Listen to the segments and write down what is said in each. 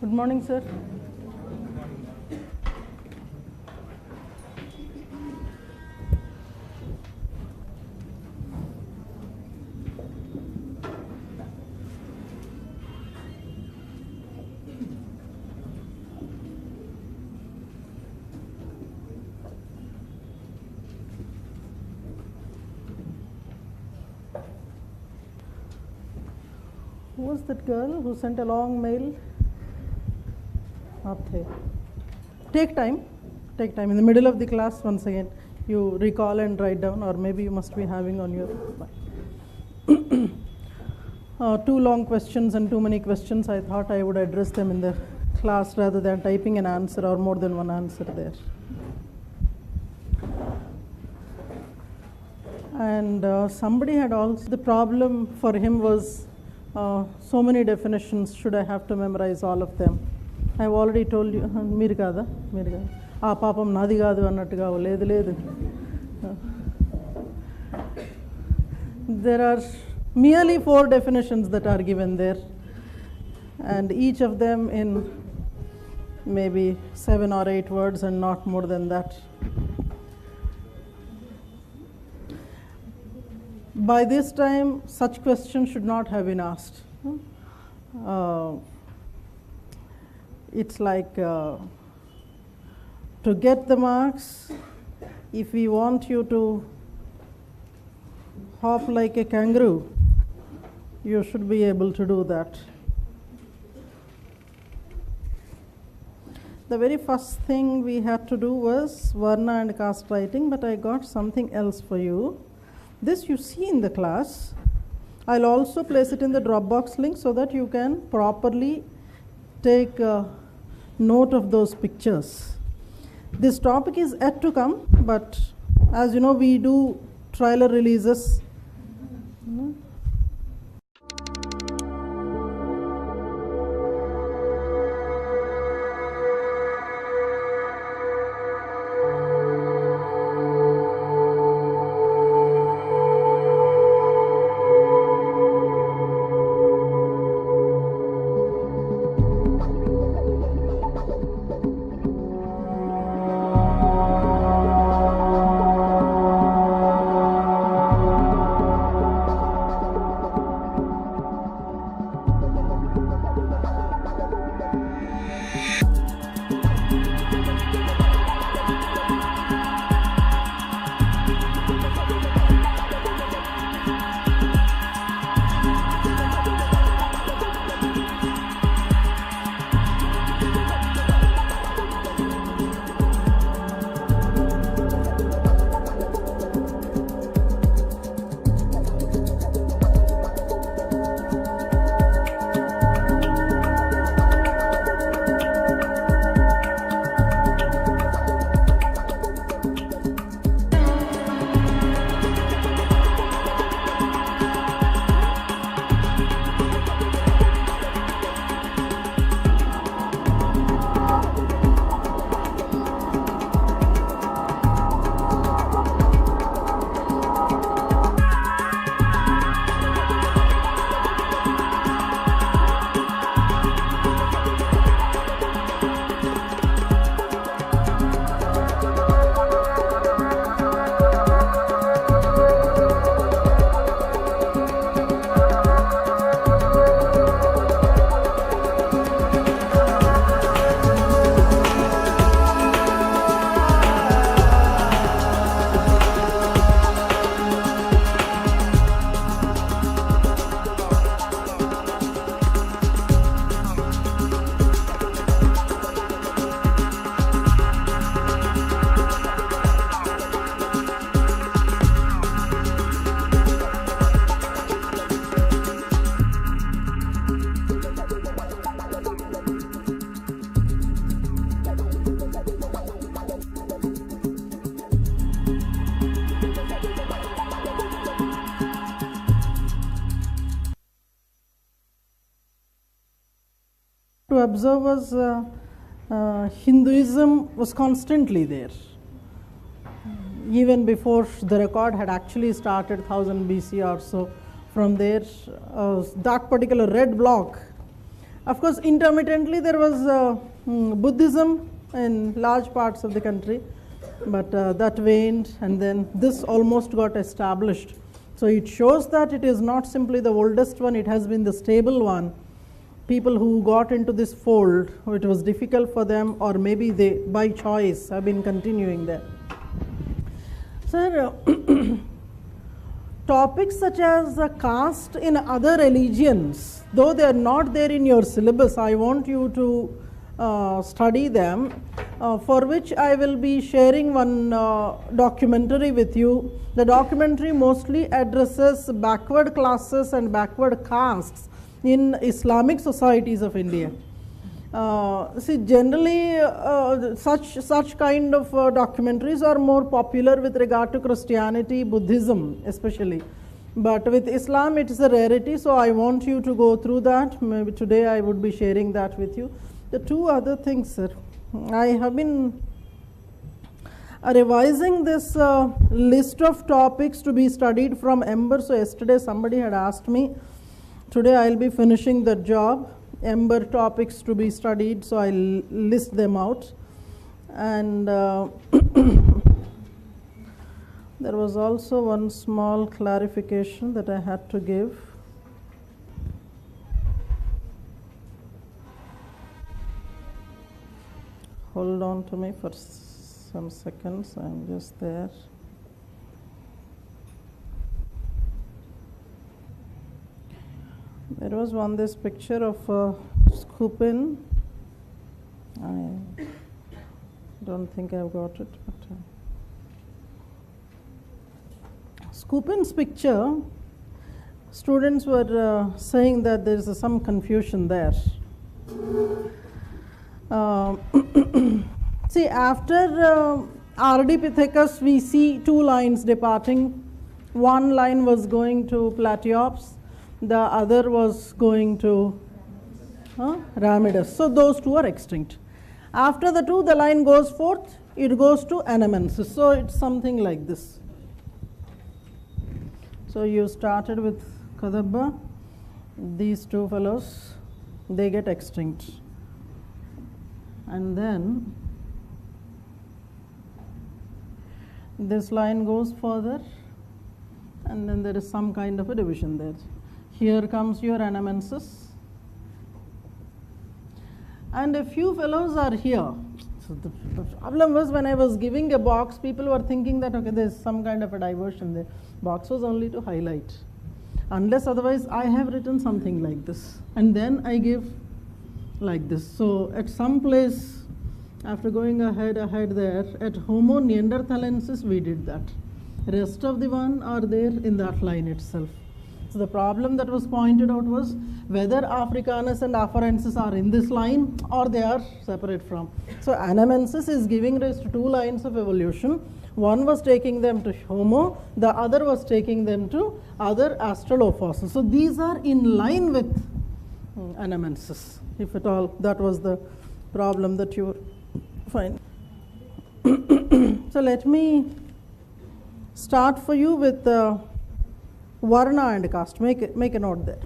Good morning, sir. Who was that girl who sent a long mail? Okay. Take time. In the middle of the class, once again, you recall and write down, or maybe you must be having on your mind. Too long questions and too many questions. I thought I would address them in the class rather than typing an answer or more than one answer there. And somebody had also, the problem for him was so many definitions, should I have to memorize all of them? I've already told you, మీరు కాదా పాపం నాది కాదు అన్నట్టుగా లేదు There are merely 4 definitions that are given there, and each of them in maybe 7 or 8 words and not more than that. By this time, such questions should not have been asked. It's like to get the marks, if we want you to hop like a kangaroo, you should be able to do that. The very first thing we had to do was Varna and cast writing, but I got something else for you. This you see in the class. I'll also place it in the Dropbox link so that you can properly take note of those pictures. This topic is yet to come, but as you know, we do trailer releases. To observers, Hinduism was constantly there. Even before the record had actually started 1000 BC or so, from there, that particular red block Of course, intermittently there was Buddhism in large parts of the country, but that waned, and then this almost got established. So it shows that it is not simply the oldest one, it has been the stable one. People who got into this fold, it was difficult for them, or maybe they, by choice, have been continuing there. Sir, topics such as caste in other religions, though they are not there in your syllabus, I want you to study them, for which I will be sharing one documentary with you. The documentary mostly addresses backward classes and backward castes in Islamic societies of India. See, generally such kind of documentaries are more popular with regard to Christianity, Buddhism especially, but with Islam it is a rarity, so I want you to go through that. Maybe today I would be sharing that with you. The two other things, sir, I have been revising this list of topics to be studied from Ember. So yesterday somebody had asked me, today I will be finishing the job, Ember topics to be studied, so I will list them out. And there was also one small clarification that I had to give. Hold on to me for some seconds, I am just there. There was this picture of Skupin. I don't think I've got it, but Skupin's picture, students were saying that there is some confusion there. See, after R.D. Pithecus, we see two lines departing. One line was going to Platyops, the other was going to Ramidus. So those two are extinct. After the two, the line goes forth, it goes to Anamensis. So it's something like this. So you started with Kadabba, these two fellows, they get extinct. And then this line goes further, and then there is some kind of a division there. Here comes your Anamensis, and a few fellows are here. So the problem was, when I was giving a box, people were thinking that okay, there is some kind of a diversion there. Box was only to highlight, unless otherwise I have written something like this, and then I give like this. So at some place, after going ahead there, at Homo neanderthalensis we did that. Rest of the one are there in that line itself. So the problem that was pointed out was whether Africanus and Afarensis are in this line or they are separate from. So Anamensis is giving rise to two lines of evolution. One was taking them to Homo, the other was taking them to other Australopithecus. So these are in line with Anamensis, if at all that was the problem that you find. So let me start for you with Varna and caste. Make a note there.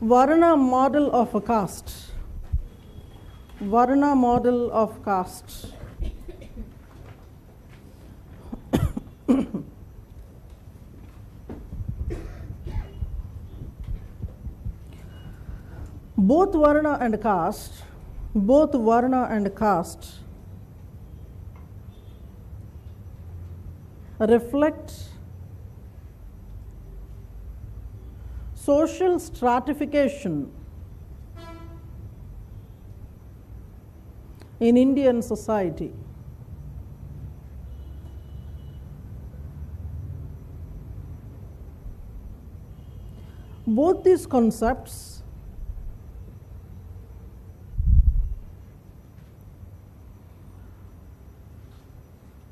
Varna model of a caste. Varna model of caste. Both Varna and caste reflect social stratification in Indian society. Both these concepts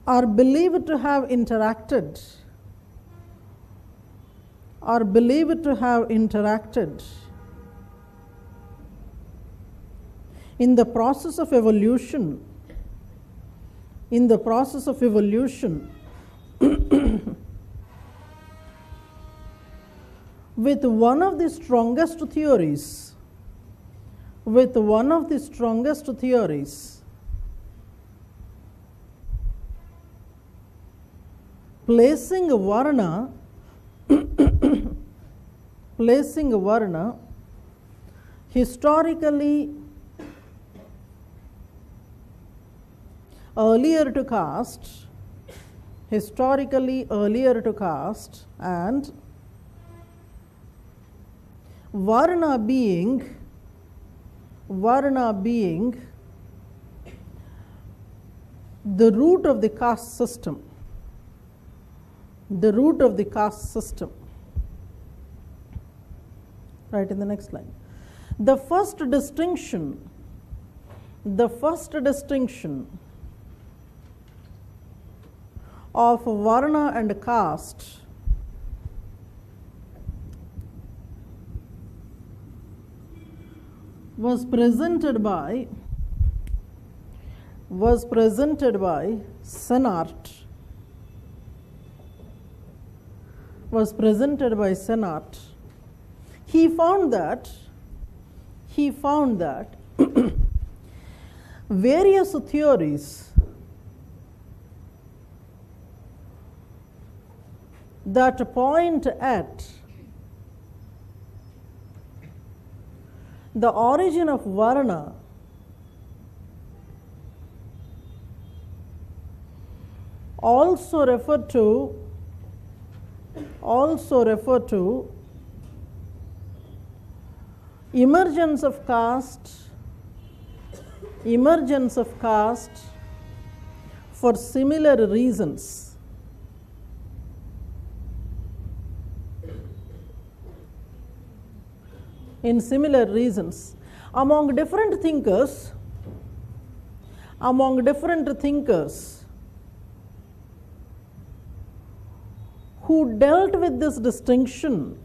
are believed to have interacted in the process of evolution with one of the strongest theories with one of the strongest theories, placing Varna historically earlier to caste, and Varna being the root of the caste system. Right, in the next line. The first distinction of Varna and caste was presented by Senart. He found that various theories that point at the origin of Varna also refer to emergence of caste for similar reasons. In similar reasons, among different thinkers who dealt with this distinction,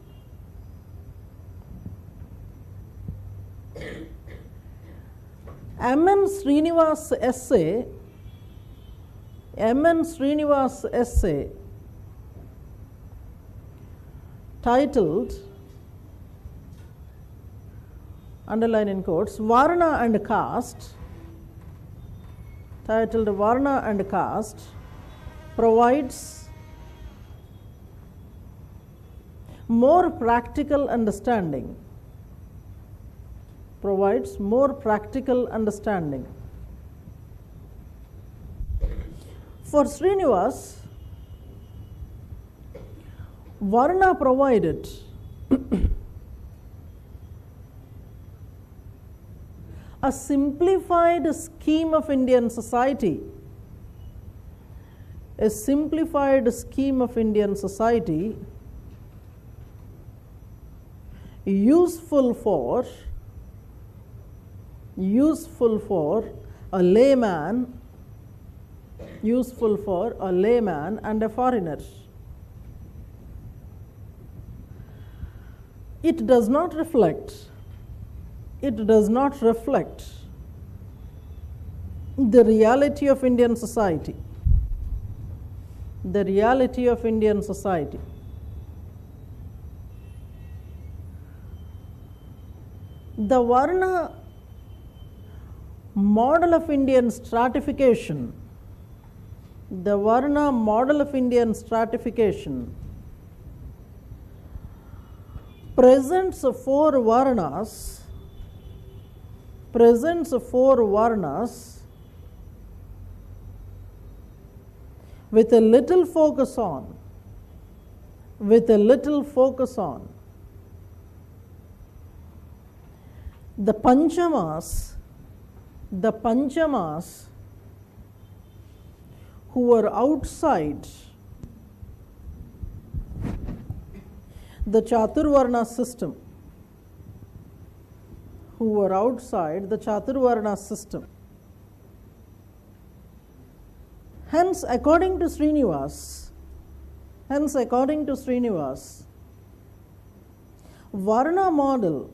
M.N. Srinivas' essay titled, underline in quotes, Varna and Caste, provides more practical understanding. For Srinivas, Varna provided a simplified scheme of Indian society, useful for a layman and a foreigner. It does not reflect the reality of Indian society. The Varna model of Indian stratification, presents four Varnas with a little focus on the Panchamas who were outside the Chaturvarna system. Hence, according to Srinivas, Varna model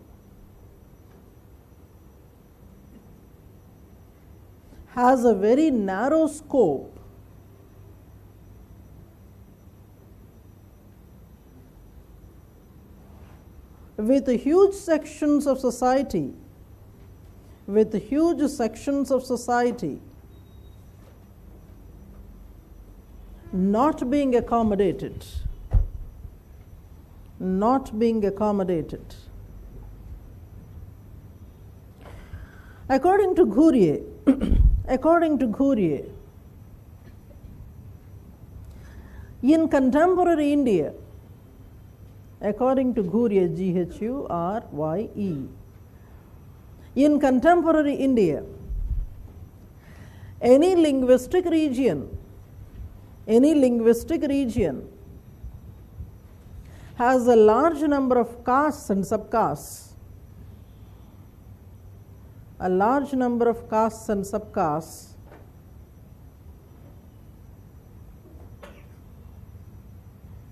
has a very narrow scope with huge sections of society with huge sections of society not being accommodated, not being accommodated. According to Ghurier, in contemporary India, according to Ghurye, Ghrye, in contemporary India, any linguistic region has a large number of castes and subcastes,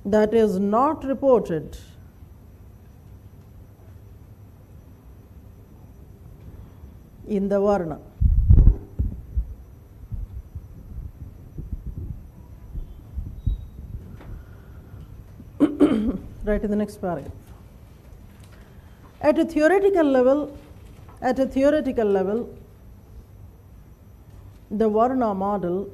that is not reported in the Varna. Right in the next paragraph. At a theoretical level, the Varna model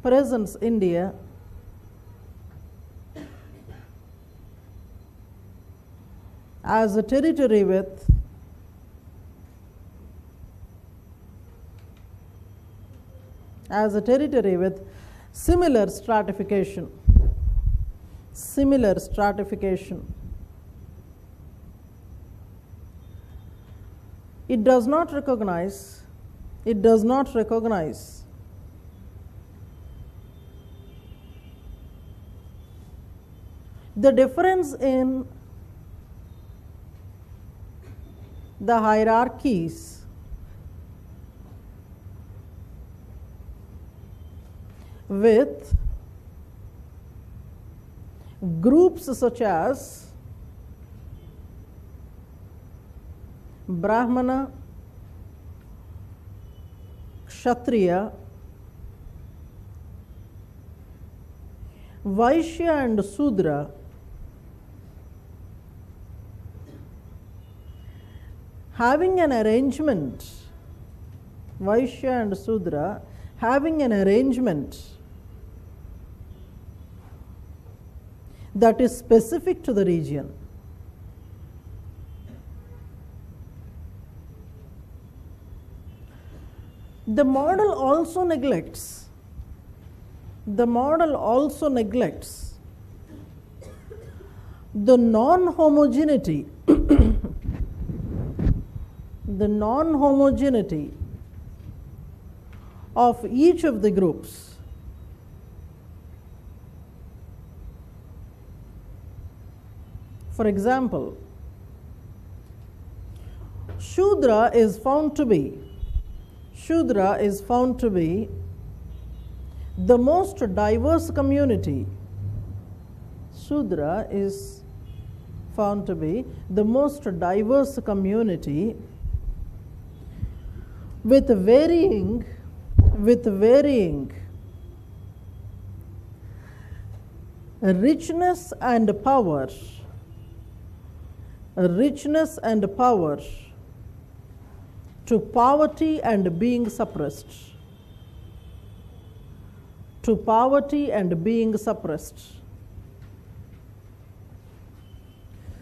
presents India as a territory with similar stratification. It does not recognize the difference in the hierarchies with groups such as Brahmana, Kshatriya, Vaishya and Sudra having an arrangement, that is specific to the region. The model also neglects the non-homogeneity of each of the groups. For example, Shudra is found to be the most diverse community. Shudra is found to be the most diverse community with varying richness and power to poverty and being suppressed.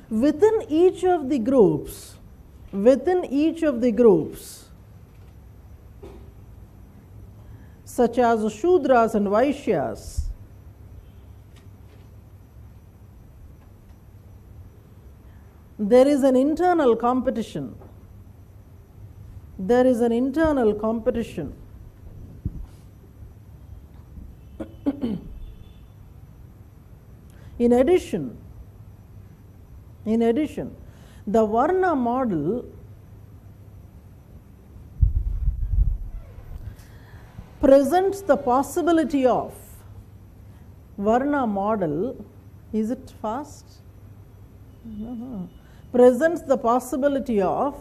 Within each of the groups, such as Shudras and Vaishyas, there is an internal competition. In addition, the Varna model presents the possibility of presents the possibility of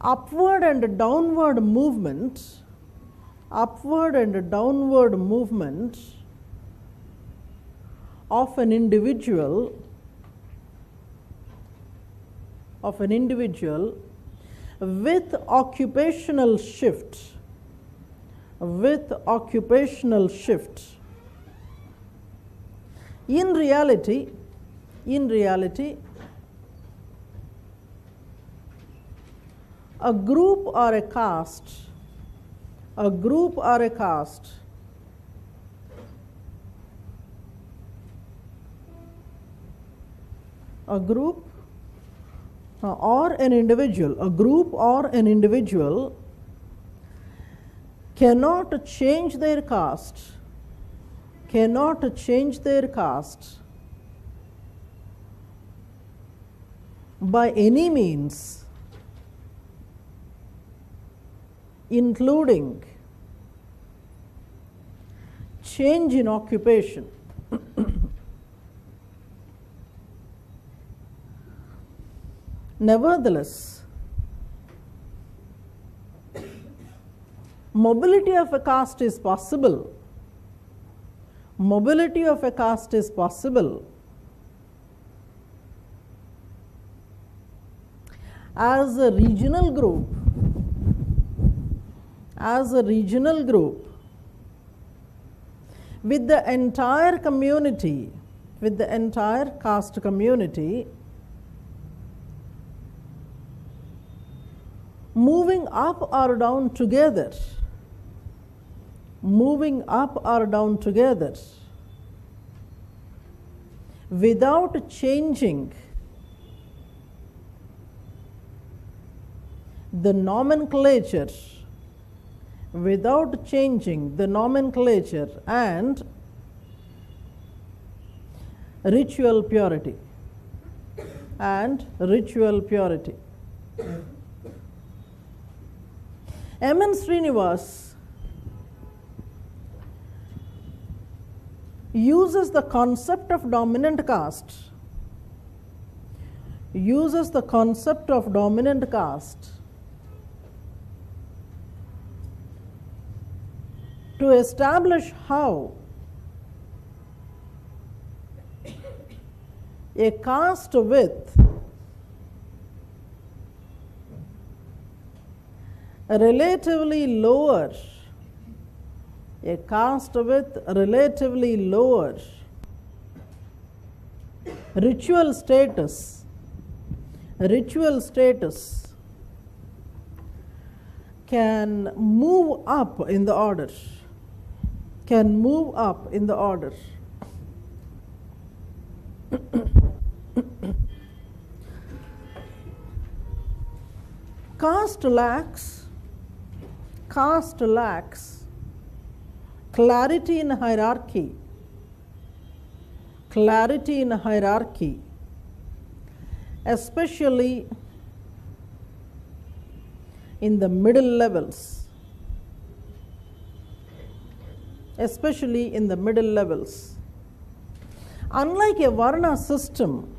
upward and downward movement of an individual of an individual with occupational shift, in reality, a group or a caste, a group or a caste a group or an individual, a group or an individual cannot change their caste, by any means, including change in occupation. Nevertheless, mobility of a caste is possible. Mobility of a caste is possible as a regional group, with the entire community, with the entire caste community moving up or down together, without changing the nomenclature, and ritual purity, M.N. Srinivas uses the concept of dominant caste, to establish how a caste with relatively lower ritual status can move up in the order, Caste lacks clarity in hierarchy, especially in the middle levels, Unlike a Varna system,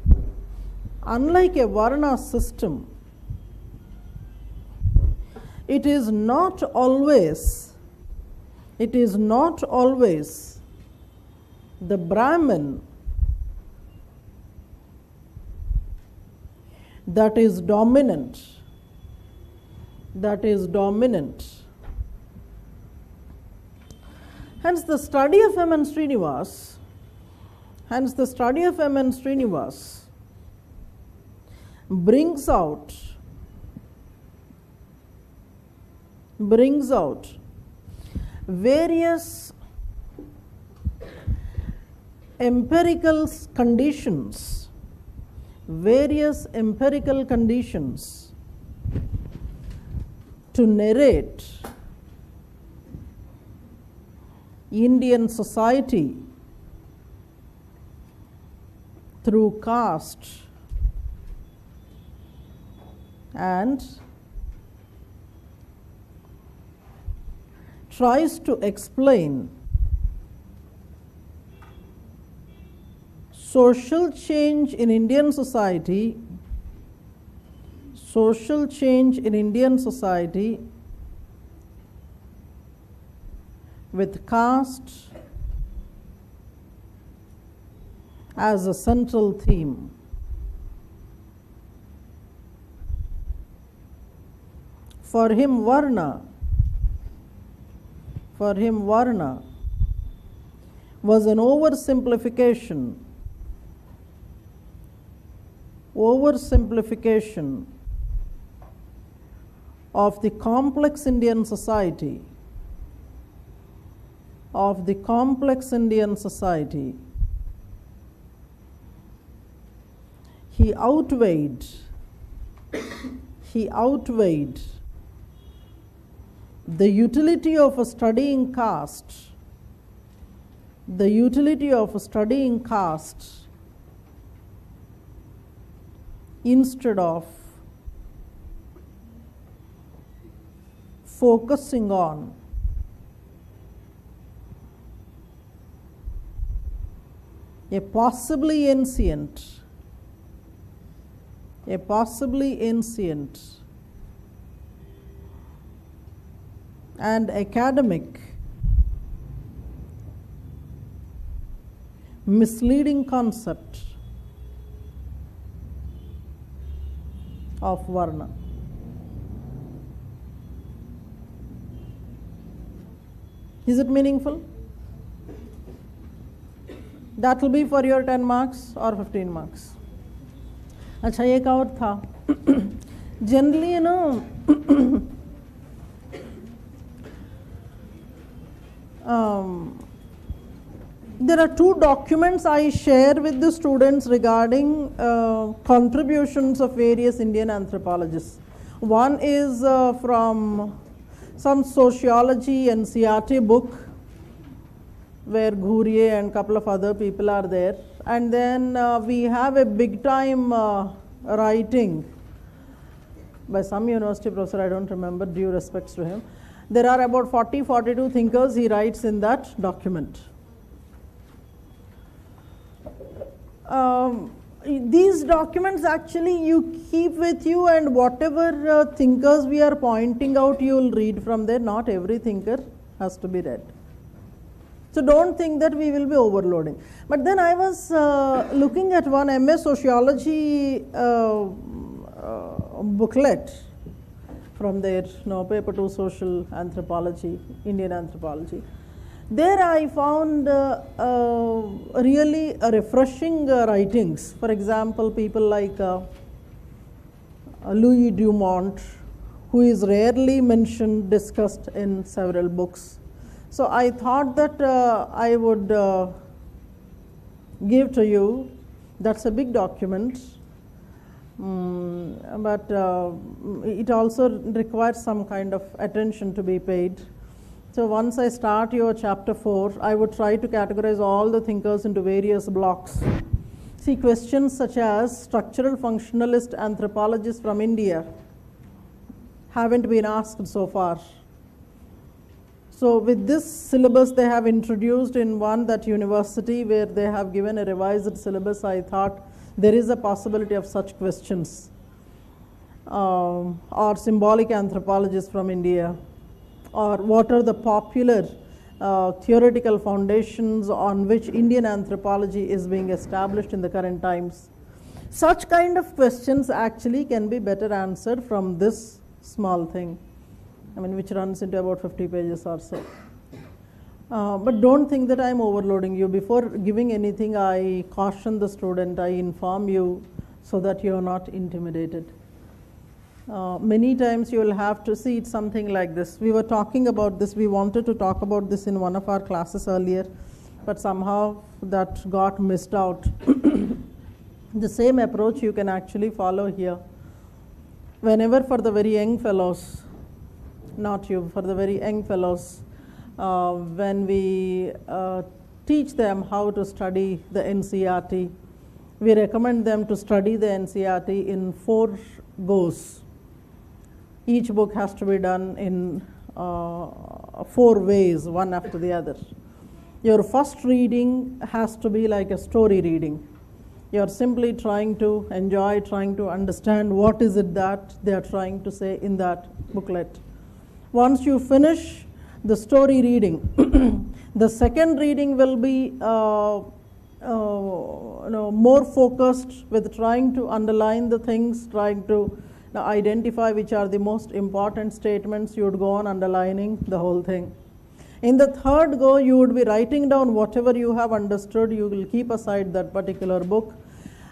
it is not always the Brahmin that is dominant. Hence the study of M.N. Srinivas brings out various empirical conditions to narrate Indian society through caste and tries to explain social change in Indian society with caste as a central theme. For him, Varna was an oversimplification of the complex Indian society, He outweighed the utility of a studying caste, instead of focusing on a possibly ancient and academic misleading concept of Varna. Is it meaningful? That will be for your 10 marks or 15 marks. अच्छा एक और था generally there are two documents I share with the students regarding contributions of various Indian anthropologists. One is from some sociology NCERT book where Ghuriye and a couple of other people are there, and then we have a big time writing by some university professor, I don't remember, due respects to him. There are about 42 thinkers he writes in that document. These documents actually you keep with you, and whatever thinkers we are pointing out, you will read from there. Not every thinker has to be read. So don't think that we will be overloading. But then I was looking at one MA Sociology booklet from their paper 2 Social Anthropology, Indian Anthropology. There I found really refreshing writings. For example, people like Louis Dumont, who is rarely mentioned, discussed in several books. So I thought that I would give to you. That's a big document, but it also requires some kind of attention to be paid. So once I start your chapter 4, I would try to categorize all the thinkers into various blocks. See, questions such as structural functionalist anthropologists from India haven't been asked so far. So with this syllabus they have introduced in that university where they have given a revised syllabus, I thought there is a possibility of such questions. Or symbolic anthropologists from India, or what are the popular theoretical foundations on which Indian anthropology is being established in the current times. Such kind of questions actually can be better answered from this small thing, which runs into about 50 pages or so. But don't think that I am overloading you. Before giving anything, I caution the student, I inform you so that you are not intimidated. Many times you will have to see it something like this. We were talking about this, we wanted to talk about this in one of our classes earlier, but somehow that got missed out. The same approach you can actually follow here. Whenever for the very young fellows, not you, for the very young fellows, when we teach them how to study the NCERT, we recommend them to study the NCERT in 4 goes. Each book has to be done in 4 ways, one after the other. Your first reading has to be like a story reading. You are simply trying to enjoy, trying to understand what is it that they are trying to say in that booklet. Once you finish the story reading, the second reading will be more focused with trying to underline the things, trying to Now identify which are the most important statements. You would go on underlining the whole thing. In the third go, you would be writing down whatever you have understood. You will keep aside that particular book,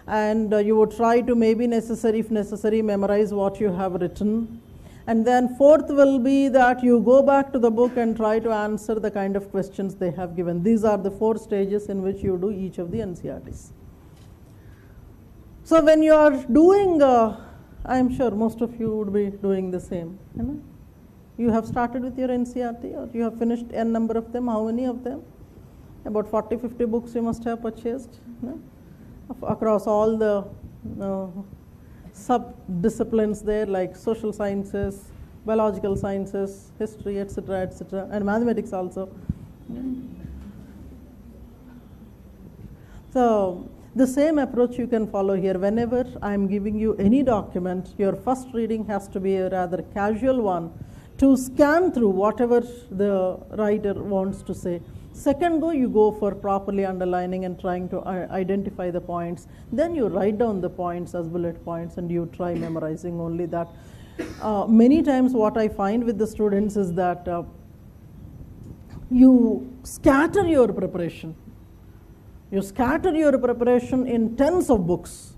and you would try to, maybe necessary, if necessary, memorize what you have written. And then fourth will be that you go back to the book and try to answer the kind of questions they have given. These are the 4 stages in which you do each of the NCERTs. So when you are doing, I am sure most of you would be doing the same. You know? You have started with your NCERT, or you have finished n number of them. How many of them? About 40-50 books you must have purchased, you know, across all the sub-disciplines there, like social sciences, biological sciences, history, etc., etc., and mathematics also. So the same approach you can follow here. Whenever I am giving you any document, your first reading has to be a rather casual one, to scan through whatever the writer wants to say. Second go, you go for properly underlining and trying to identify the points. Then you write down the points as bullet points, and you try memorizing only that. Many times what I find with the students is that you scatter your preparation. You scatter your preparation in tens of books.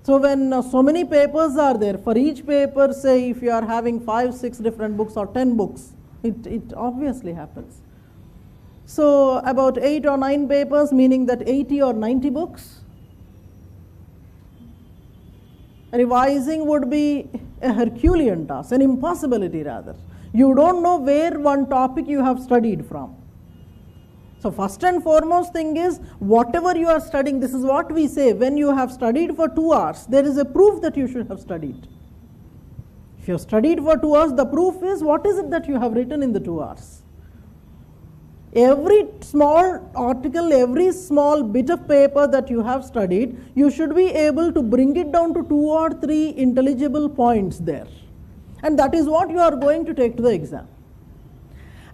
So when so many papers are there, for each paper, say if you are having 5, 6 different books or 10 books, it obviously happens. So about 8 or 9 papers, meaning that 80 or 90 books. Revising would be a Herculean task, an impossibility rather. You don't know where one topic you have studied from. So first and foremost thing is, whatever you are studying, this is what we say, when you have studied for 2 hours, there is a proof that you should have studied. If you have studied for 2 hours, the proof is, what is it that you have written in the 2 hours? Every small article, every small bit of paper that you have studied, you should be able to bring it down to 2 or 3 intelligible points there. And that is what you are going to take to the exam.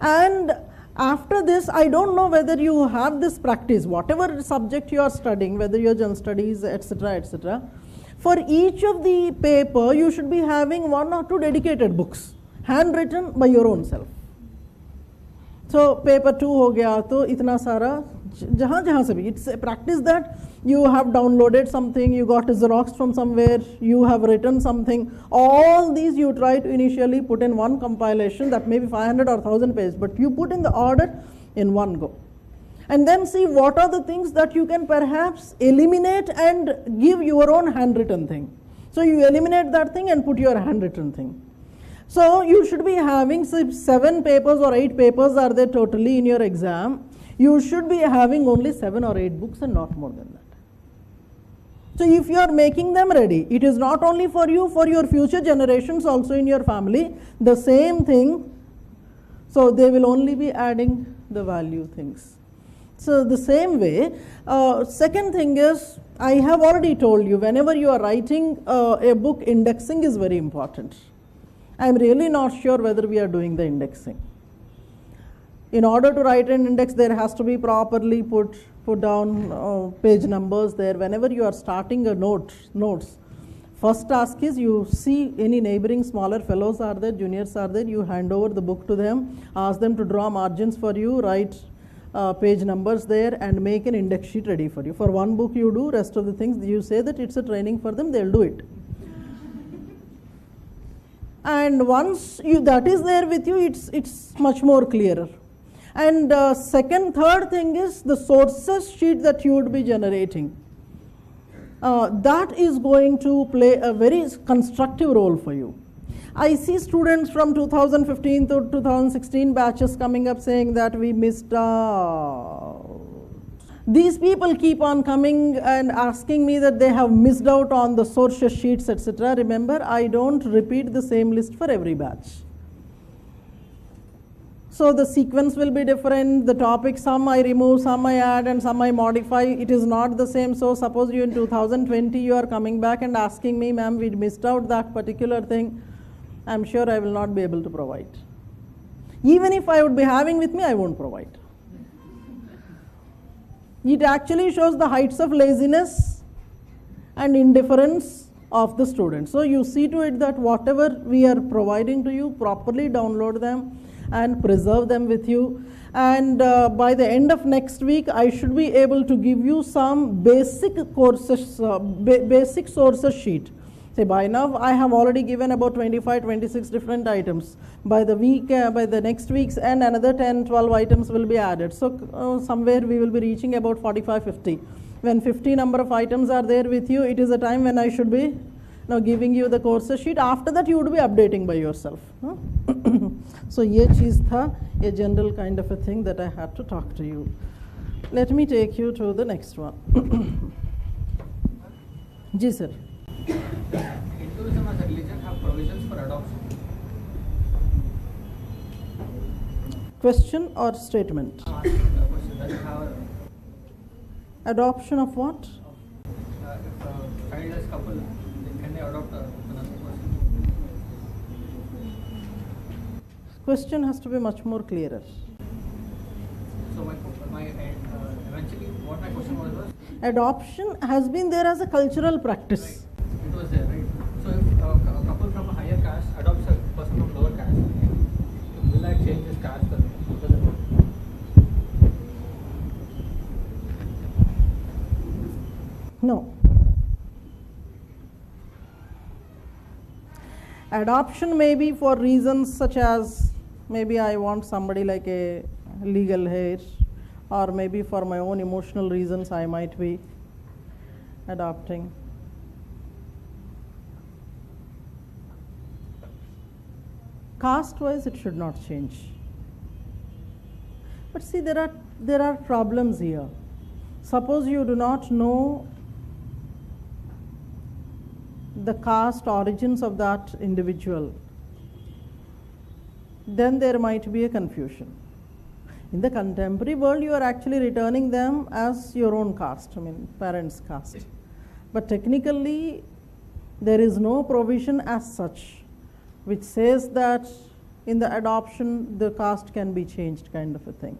And after this, I don't know whether you have this practice, whatever subject you are studying, whether your general studies, etc., etc. For each of the paper, you should be having 1 or 2 dedicated books, handwritten by your own self. So paper 2 हो गया तो इतना सारा जहाँ से भी, it's a practice that you have downloaded something, you got a Xerox from somewhere, you have written something. All these you try to initially put in one compilation that may be 500 or 1000 pages, but you put in the order in one go. And then see what are the things that you can perhaps eliminate and give your own handwritten thing. So you eliminate that thing and put your handwritten thing. So you should be having 7 papers or 8 papers are there totally in your exam. You should be having only 7 or 8 books and not more than that. So if you are making them ready, it is not only for you, for your future generations also in your family, the same thing. So they will only be adding the value things. So the same way, second thing is, I have already told you, whenever you are writing a book, indexing is very important. I am really not sure whether we are doing the indexing. In order to write an index, there has to be properly put down page numbers there. Whenever you are starting a notes, first task is you see any neighboring smaller fellows are there, juniors are there, you hand over the book to them, ask them to draw margins for you, write page numbers there and make an index sheet ready for you. For one book you do, rest of the things you say that it's a training for them, they'll do it. And once that is there with you, it's much more clearer. And third thing is the sources sheet that you would be generating. That is going to play a very constructive role for you. I see students from 2015 to 2016 batches coming up saying that we missed out. These people keep on coming and asking me that they have missed out on the sources sheets, etc. Remember, I don't repeat the same list for every batch. So the sequence will be different, the topic, some I remove, some I add and some I modify. It is not the same. So suppose you in 2020 you are coming back and asking me, ma'am, we missed out that particular thing. I am sure I will not be able to provide. Even if I would be having with me, I won't provide. It actually shows the heights of laziness and indifference of the students. So you see to it that whatever we are providing to you, properly download them and preserve them with you. And by the end of next week, I should be able to give you some basic courses, basic sources sheet. Say by now, I have already given about 25, 26 different items. By the week, by the next week's end, another 10, 12 items will be added. So somewhere we will be reaching about 45, 50. When 50 number of items are there with you, it is a time when I should be now giving you the courses sheet. After that, you would be updating by yourself. So ye cheez tha, a general kind of a thing that I had to talk to you. Let me take you to the next one. Ji sir. Hinduism as a religion have provisions for adoption. Question or statement? I'm asking the question that have Adoption of what? if a childless couple, can they adopt another person? Question has to be much more clearer. So eventually what my question was Adoption has been there as a cultural practice. it was there, right? So if a couple from a higher caste adopts a person from lower caste, will that change his caste or does it work? No. Adoption may be for reasons such as maybe I want somebody like a legal heir, or maybe for my own emotional reasons I might be adopting. Caste-wise, it should not change. But see, there are problems here. Suppose you do not know the caste origins of that individual, then there might be a confusion. In the contemporary world, you are actually returning them as your own caste, I mean parents' caste. But technically, there is no provision as such which says that in the adoption the caste can be changed, kind of a thing.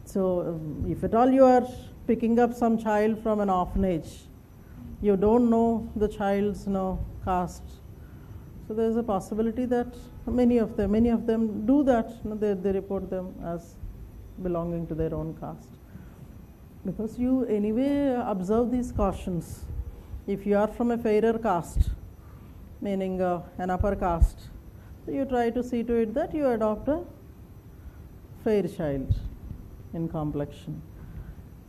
So if at all you are picking up some child from an orphanage, you don't know the child's caste. So there is a possibility that many of them do that. They report them as belonging to their own caste. Because you anyway observe these cautions. If you are from a fairer caste, meaning an upper caste, so you try to see to it that you adopt a fair child in complexion,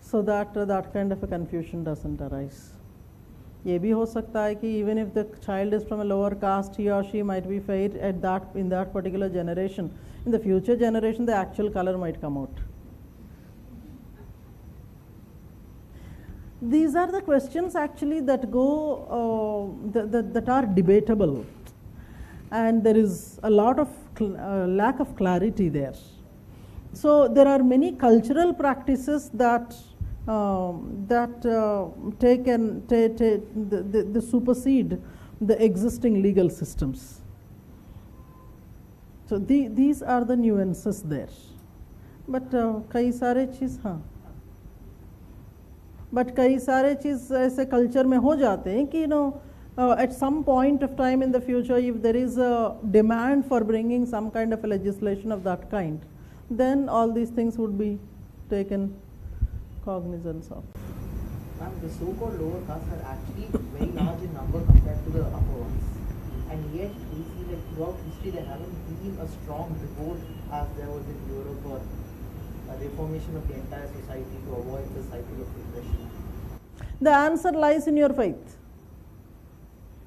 so that that kind of a confusion doesn't arise. ये भी हो सकता है कि even if the child is from a lower caste, he or she might be fair in that particular generation. In the future generation, the actual color might come out. These are the questions actually that go that are debatable, and there is a lot of lack of clarity there. So there are many cultural practices that supersede the existing legal systems. So these are the nuances there. But कई सारे चीज़ But कई सारे चीज़ ऐसे culture में हो जाते हैं कि at some point of time in the future, if there is a demand for bringing some kind of a legislation of that kind, then all these things would be taken cognizance of. Ma'am, the so-called lower castes are actually very large in number compared to the upper ones. And yet, we see that throughout history there haven't been a strong revolt as there was in Europe, or a reformation of the entire society to avoid the cycle of repression. The answer lies in your faith.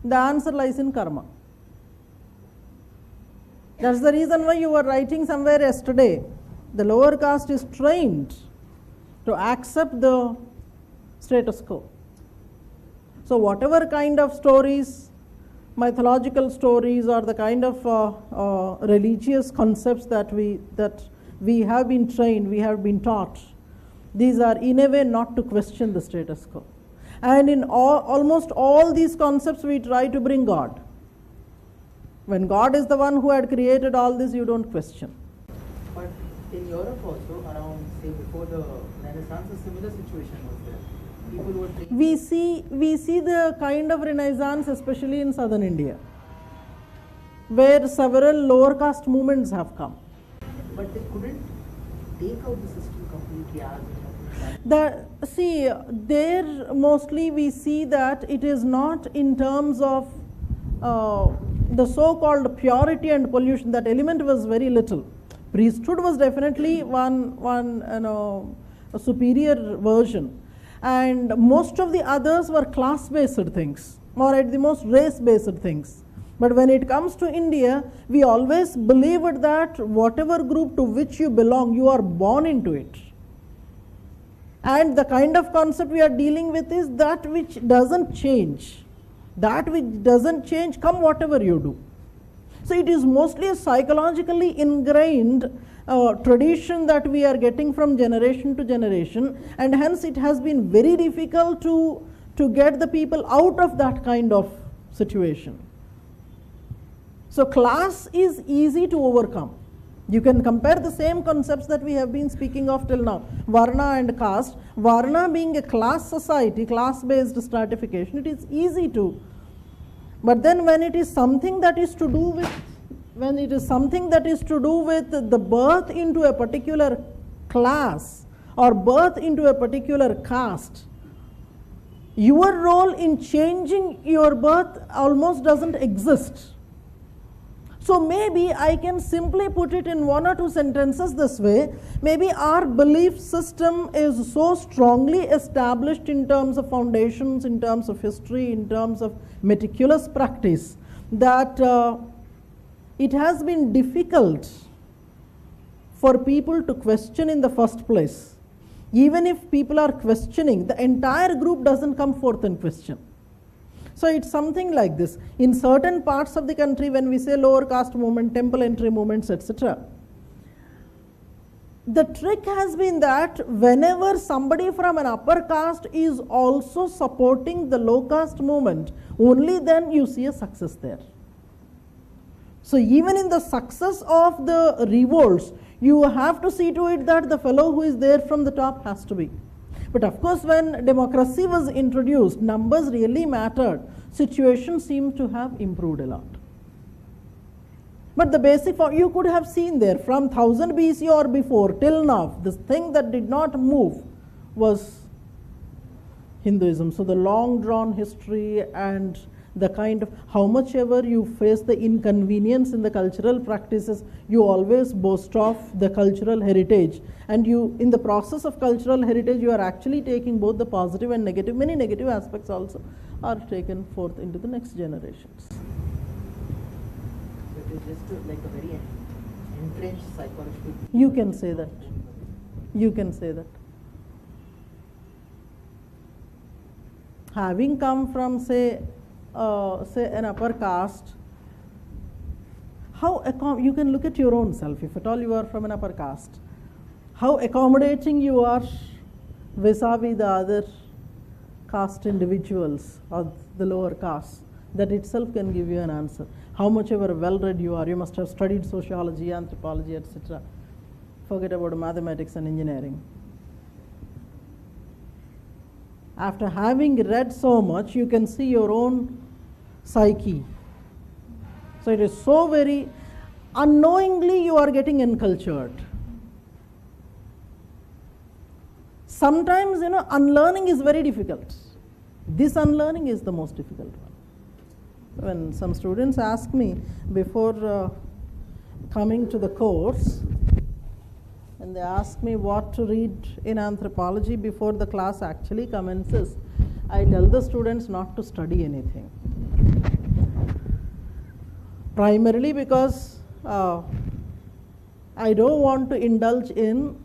The answer lies in karma. That's the reason why you were writing somewhere yesterday. The lower caste is trained to accept the status quo. So whatever kind of stories, mythological stories, or the kind of religious concepts that we have been trained, we have been taught, these are in a way not to question the status quo. And in almost all these concepts, we try to bring God. When God is the one who had created all this, you don't question. But in Europe also, around, say, before the Renaissance, a similar situation was there. people were trained. We see the kind of renaissance, especially in southern India, where several lower caste movements have come. But they couldn't take out the system completely as There mostly we see that it is not in terms of the so-called purity and pollution. That element was very little. Priesthood was definitely one a superior version, and most of the others were class-based things, or at the most race-based things. But when it comes to India, we always believed that whatever group to which you belong, you are born into it. And the kind of concept we are dealing with is that which doesn't change. That which doesn't change, come whatever you do. So it is mostly a psychologically ingrained tradition that we are getting from generation to generation, and hence it has been very difficult to get the people out of that kind of situation. So class is easy to overcome. You can compare the same concepts that we have been speaking of till now, Varna and caste. Varna being a class society, class-based stratification, it is easy to. But then when it is something that is to do with, the birth into a particular class or birth into a particular caste, your role in changing your birth almost doesn't exist. So maybe I can simply put it in one or two sentences this way. Maybe our belief system is so strongly established in terms of foundations, in terms of history, in terms of meticulous practice, that it has been difficult for people to question in the first place. Even if people are questioning, the entire group doesn't come forth and question. So it's something like this. In certain parts of the country, when we say lower caste movement, temple entry movements, etc., the trick has been that whenever somebody from an upper caste is also supporting the low caste movement, only then you see a success there. So even in the success of the revolts, you have to see to it that the fellow who is there from the top has to be. But of course, when democracy was introduced, numbers really mattered. Situation seems to have improved a lot. But the basic, you could have seen there from 1000 BC or before till now, this thing that did not move was Hinduism. So the long drawn history and the kind of, how much ever you face the inconvenience in the cultural practices, you always boast of the cultural heritage. And you, in the process of cultural heritage, you are actually taking both the positive and negative. Many negative aspects also are taken forth into the next generations. It is just like a very entrenched psychological. You can say that. You can say that. Having come from, say an upper caste, you can look at your own self, if at all you are from an upper caste, how accommodating you are vis-a-vis the other caste individuals or the lower caste. That itself can give you an answer. How much ever well-read you are, you must have studied sociology, anthropology, etc. Forget about mathematics and engineering. After having read so much, you can see your own psyche. So it is so very, unknowingly you are getting encultured. Sometimes, unlearning is very difficult. This unlearning is the most difficult one. When some students ask me before coming to the course, and they ask me what to read in anthropology before the class actually commences, I tell the students not to study anything. Primarily because I don't want to indulge in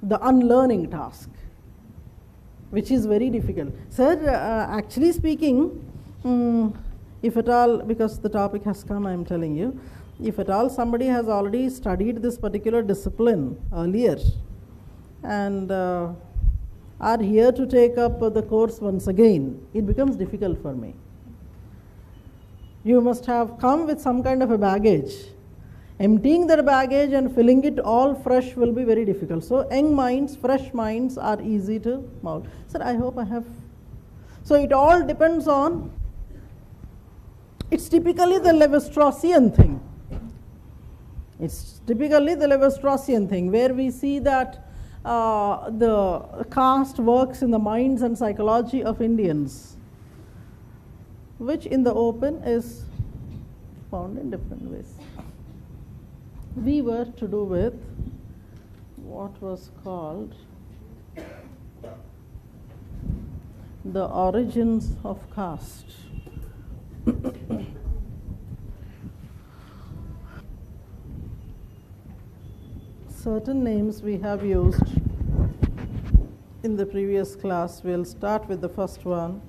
the unlearning task, which is very difficult. Sir, actually speaking, if at all, because the topic has come, I am telling you, if at all somebody has already studied this particular discipline earlier and are here to take up the course once again, it becomes difficult for me. You must have come with some kind of a baggage. Emptying their baggage and filling it all fresh will be very difficult. So young minds, fresh minds are easy to mold. Sir, I hope I have. So it all depends on, it's typically the Levi-Straussian thing. It's typically the Levi-Straussian thing, where we see that the caste works in the minds and psychology of Indians, which in the open is found in different ways. We were to do with what was called the origins of caste. Certain names we have used in the previous class. We'll start with the first one.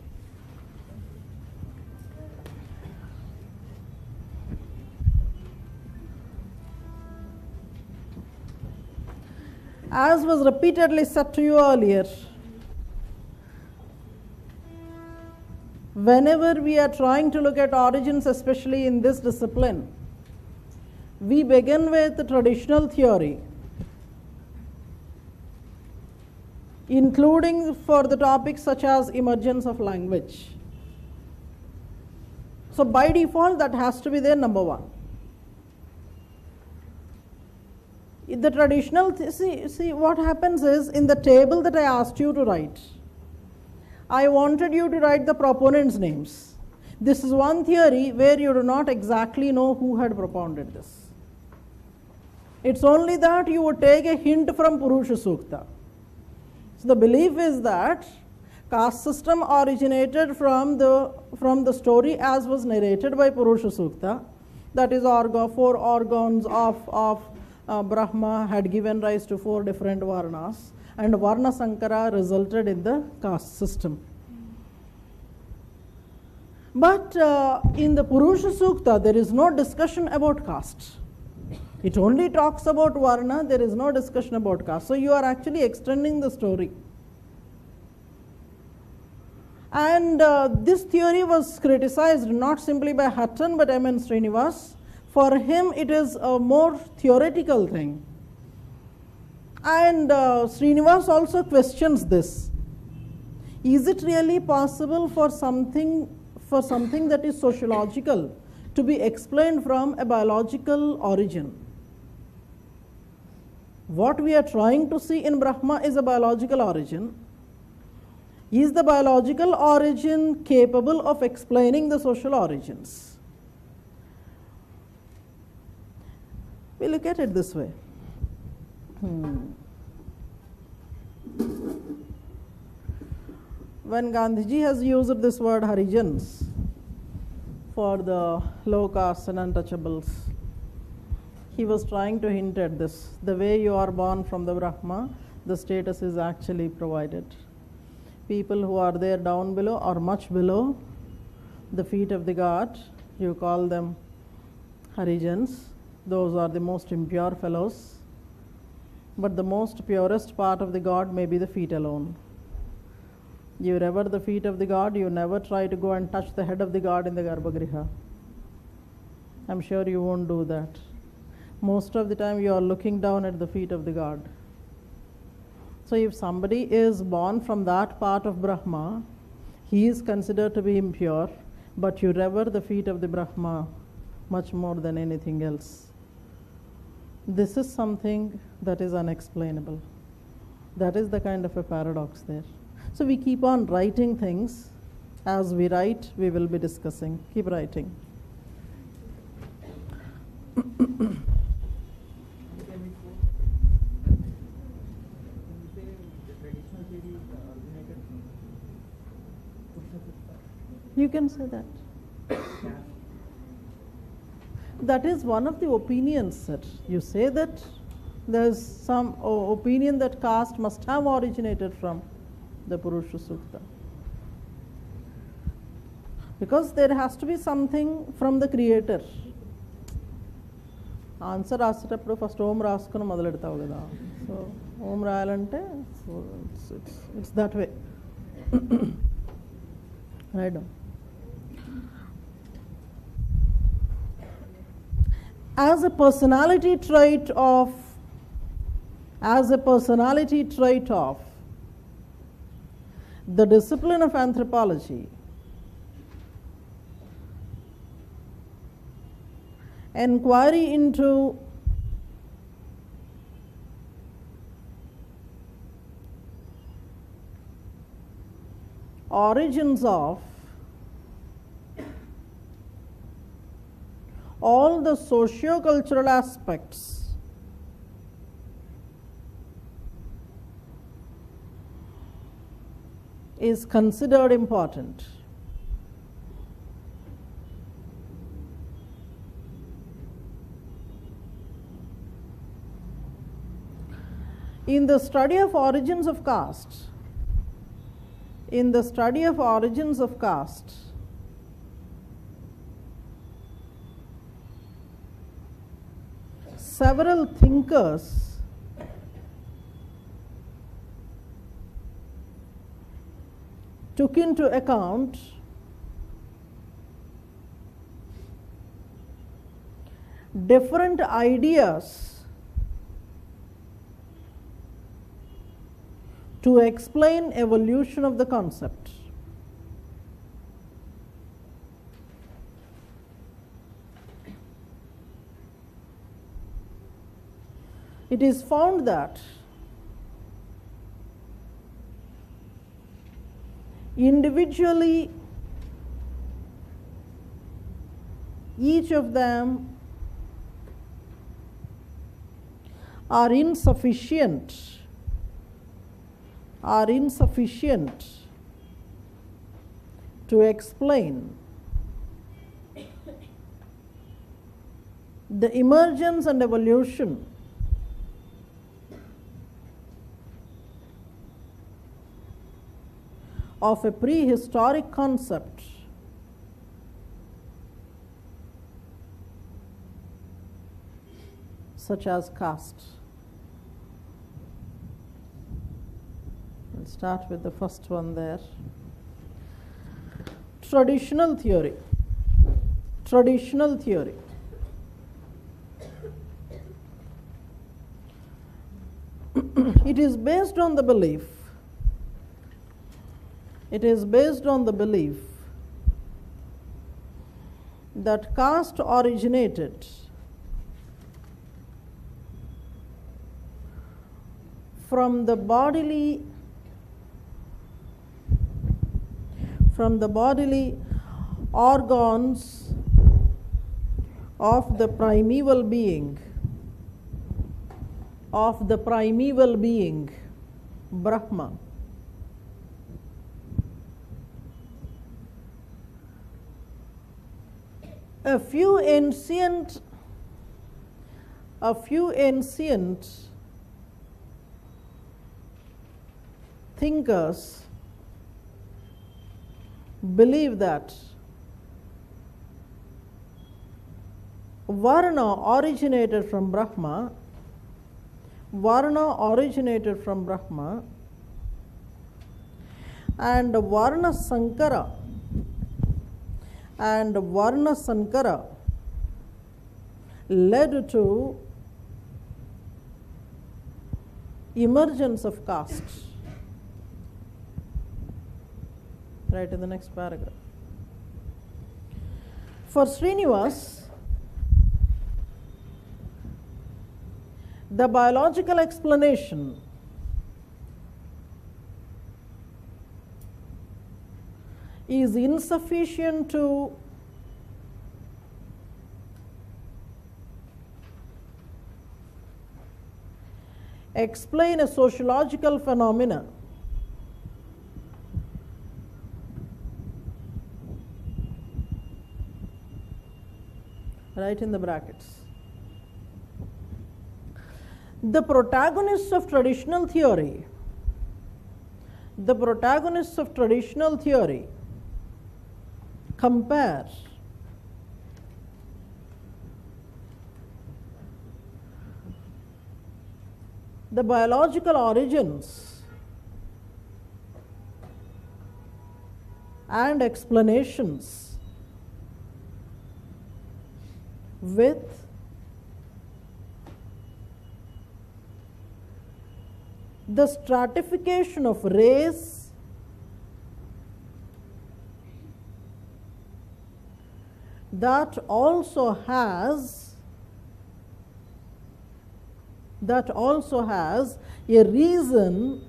As was repeatedly said to you earlier, whenever we are trying to look at origins, especially in this discipline, we begin with the traditional theory, including for the topics such as emergence of language. So by default, that has to be there, number one. The traditional, see what happens is, in the table that I asked you to write, I wanted you to write the proponents' names. This is one theory where you do not exactly know who had propounded this. It's only that you would take a hint from Purusha Sukta. So the belief is that caste system originated from the story as was narrated by Purusha Sukta, that is, 4 organs of Brahma had given rise to 4 different Varnas, and Varna Sankara resulted in the caste system. But in the Purusha Sukta, there is no discussion about caste. It only talks about Varna, there is no discussion about caste. So you are actually extending the story. And this theory was criticized not simply by Hutton but M.N. Srinivas. For him, it is a more theoretical thing. And Srinivas also questions this. Is it really possible for something that is sociological to be explained from a biological origin? What we are trying to see in Brahma is a biological origin. Is the biological origin capable of explaining the social origins? We look at it this way. When Gandhiji has used this word Harijans for the low castes and untouchables, he was trying to hint at this. The way you are born from the Brahma, the status is actually provided. People who are there down below or much below the feet of the god, you call them Harijans. Those are the most impure fellows. But the most purest part of the god may be the feet alone. You rever the feet of the god, you never try to go and touch the head of the god in the Garbhagriha. I'm sure you won't do that. Most of the time you are looking down at the feet of the god. So if somebody is born from that part of Brahma, he is considered to be impure, but you rever the feet of the Brahma much more than anything else. This is something that is unexplainable. That is the kind of a paradox there. So we keep on writing things. As we write, we will be discussing. Keep writing. You can say that. That is one of the opinions, sir. You say that there is some opinion that caste must have originated from the Purusha Sukta. Because there has to be something from the creator. Answer రాసేటప్పుడు first ఓం రాసుకుని మొదలెడతావు కదా. So ఓం రాయాలంటే it's that way. Right. as a personality trait of the discipline of anthropology, inquiry into origins of all the socio-cultural aspects is considered important. In the study of origins of caste, several thinkers took into account different ideas to explain evolution of the concept. It is found that individually each of them are insufficient to explain the emergence and evolution of a prehistoric concept such as caste. We'll start with the first one there. Traditional theory. It is based on the belief that caste originated from the bodily organs of the primeval being, Brahma. A few ancient thinkers believe that Varna originated from Brahma, and Varna Sankara led to emergence of caste. Right in the next paragraph. For Srinivas, the biological explanation is insufficient to explain a sociological phenomena. Right in the brackets. The protagonists of traditional theory compare the biological origins and explanations with the stratification of race that also has a reason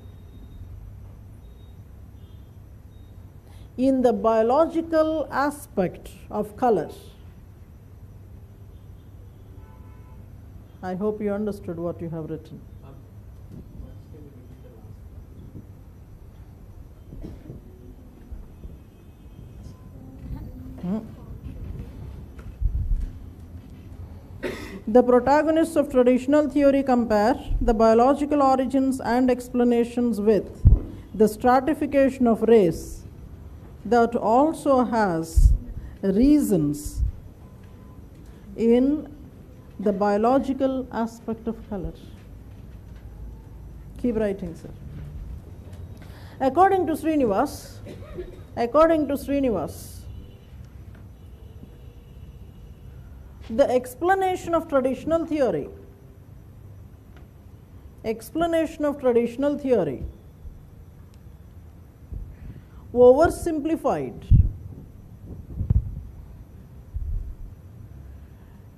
in the biological aspect of color. I hope you understood what you have written. The protagonists of traditional theory compare the biological origins and explanations with the stratification of race that also has reasons in the biological aspect of color. Keep writing, sir. According to Srinivas, the explanation of traditional theory oversimplified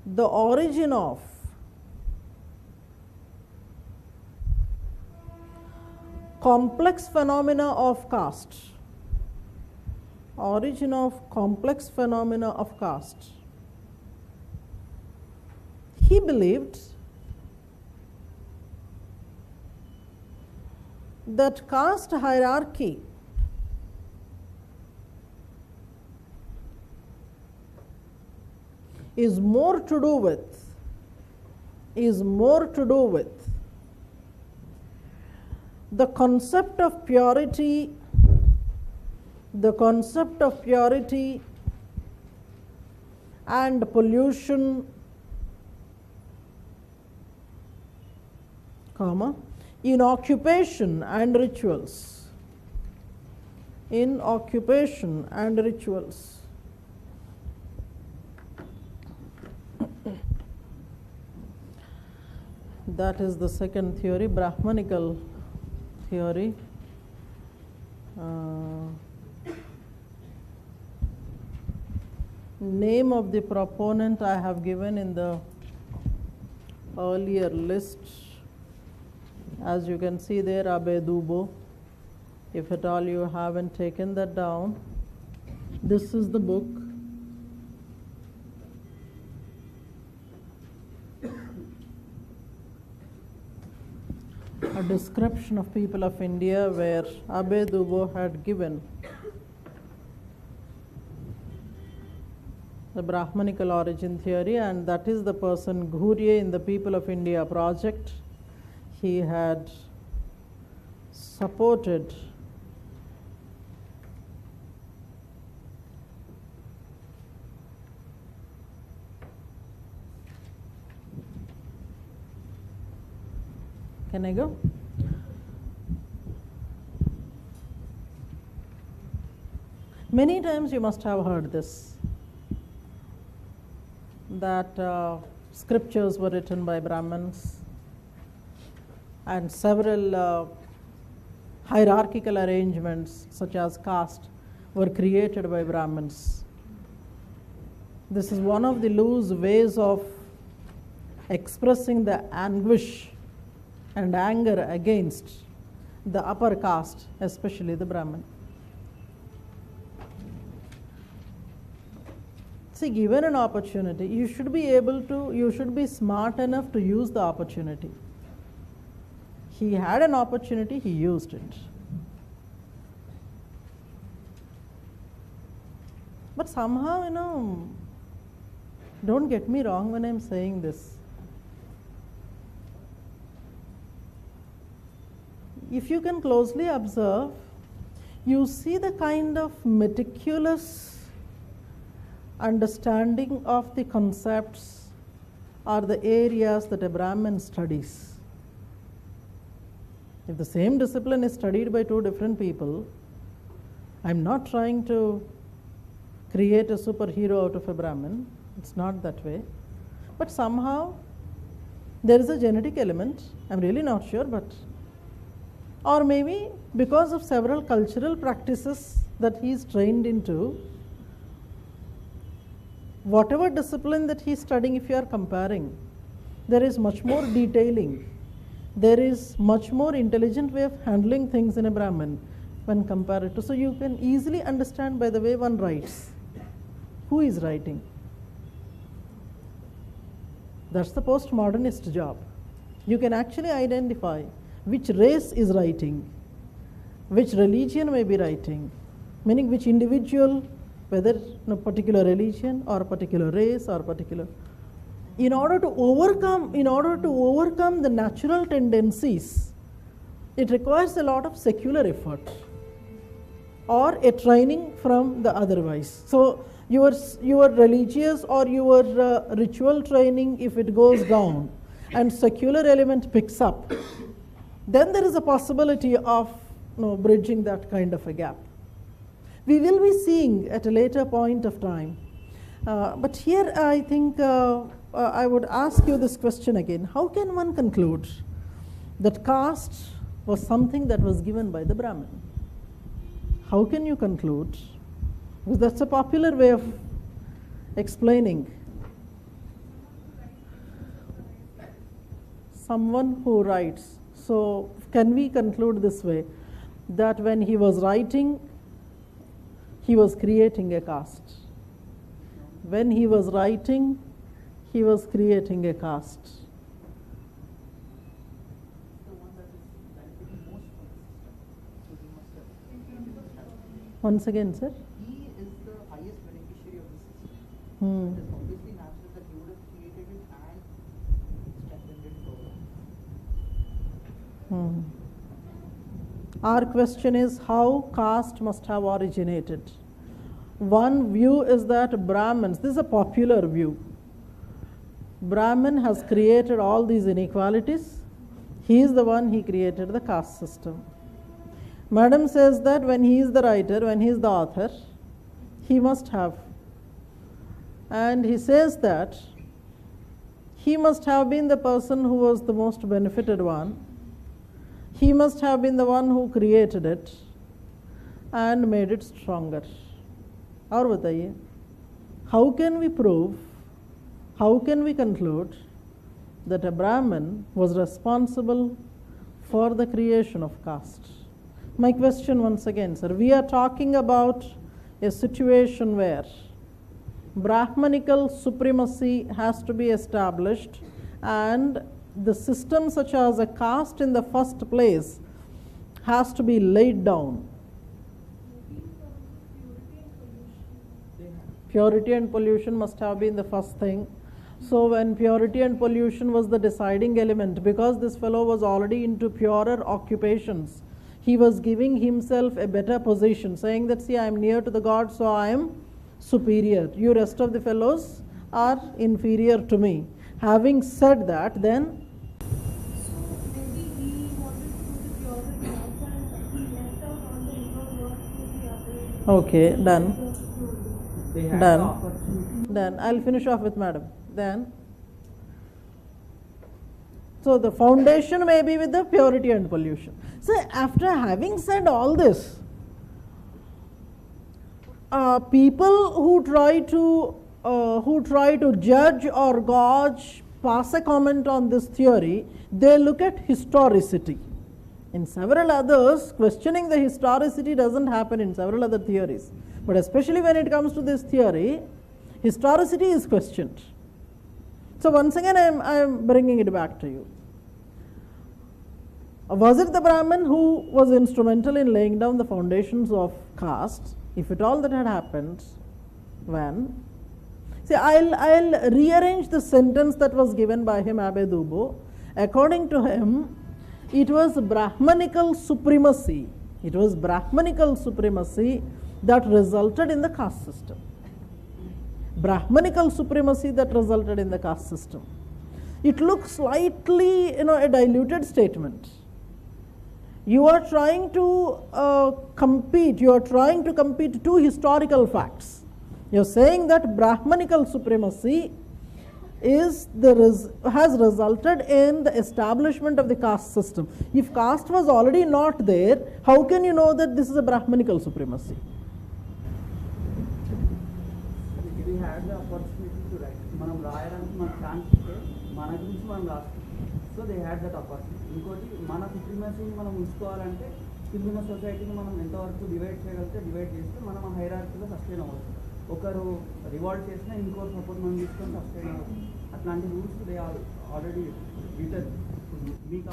the origin of complex phenomena of caste. He believed that caste hierarchy is more to do with the concept of purity and pollution, in occupation and rituals. That is the second theory, Brahmanical theory. Name of the proponent I have given in the earlier list. As you can see there, Abe Dubo. If at all you haven't taken that down, this is the book. A description of people of India, where Abe Dubo had given the Brahmanical origin theory, and that is the person Ghurye in the People of India project. He had supported Can I go? Many times you must have heard this, that scriptures were written by Brahmins and several hierarchical arrangements such as caste were created by Brahmins. This is one of the loose ways of expressing the anguish and anger against the upper caste, especially the Brahmin. See, given an opportunity, you should be smart enough to use the opportunity. He had an opportunity, he used it. But somehow, don't get me wrong when I'm saying this. If you can closely observe, you see the kind of meticulous understanding of the concepts or the areas that a Brahmin studies. If the same discipline is studied by two different people, I'm not trying to create a superhero out of a Brahmin. It's not that way. But somehow there is a genetic element. I'm really not sure, but or maybe because of several cultural practices that he is trained into, whatever discipline that he is studying, if you are comparing, there is much more detailing. There is much more intelligent way of handling things in a Brahmin when compared to. So you can easily understand by the way one writes. Who is writing? That's the postmodernist job. You can actually identify which race is writing, which religion may be writing, meaning which individual, whether a particular religion or a particular race or particular. In order to overcome the natural tendencies, it requires a lot of secular effort or a training from the otherwise. So your religious or your ritual training, if it goes down and secular element picks up, then there is a possibility of bridging that kind of a gap. We will be seeing at a later point of time. But here I think I would ask you this question again. How can one conclude that caste was something that was given by the Brahmin? How can you conclude? Because that's a popular way of explaining. Someone who writes. So can we conclude this way, that when he was writing, he was creating a caste? When he was writing, he was creating a caste. The one that is benefiting most from the system. So he must have. Once again, sir. He is the highest beneficiary of the system. It is obviously natural that he would have created it and strengthened it further. Our question is how caste must have originated. One view is that Brahmins, this is a popular view, Brahmin has created all these inequalities. He is the one, he created the caste system. Madam says that when he is the writer, when he is the author, he must have. And he says that he must have been the person who was the most benefited one. He must have been the one who created it and made it stronger. और बताइए, how can we prove, how can we conclude that a Brahmin was responsible for the creation of caste? My question once again, sir, we are talking about a situation where Brahmanical supremacy has to be established and the system such as a caste in the first place has to be laid down. Purity and pollution must have been the first thing. So when purity and pollution was the deciding element, because this fellow was already into purer occupations, he was giving himself a better position, saying that, see, I am near to the God, so I am superior. You rest of the fellows are inferior to me. Having said that, then okay, done. Done. I'll finish off with madam. Then, so the foundation may be with the purity and pollution. So after having said all this, people who try to judge or gauge, pass a comment on this theory, they look at historicity. In several others, questioning the historicity doesn't happen in several other theories. But especially when it comes to this theory, historicity is questioned. So once again, I am bringing it back to you. Was it the Brahmin who was instrumental in laying down the foundations of caste? If at all that had happened, when? See, I'll rearrange the sentence that was given by him, Abbe Dubo. According to him, it was Brahmanical supremacy. It was Brahmanical supremacy that resulted in the caste system. Brahmanical supremacy that resulted in the caste system. It looks slightly, a diluted statement. You are trying to compete. You are trying to compete two historical facts. You are saying that Brahmanical supremacy has resulted in the establishment of the caste system. If caste was already not there, how can you know that this is a Brahmanical supremacy? We had the opportunity to write. మనం రాయడానికి మనకు chance ఇస్తే మన గురించి మనం రాస్తాం. So they had that opportunity. ఇంకోటి మన సుప్రీమసీని మనం ఉంచుకోవాలంటే కింద సొసైటీని మనం ఎంతవరకు డివైడ్ చేయగలిగితే డివైడ్ చేస్తే మనం ఆ హైరార్కీలో సస్టైన్ అవ్వచ్చు. ఒకరు రివాల్ట్ చేసినా ఇంకోరు సపోర్ట్ మనం తీసుకొని సస్టైన్ అవ్వచ్చు. అట్లాంటి rules they are already return.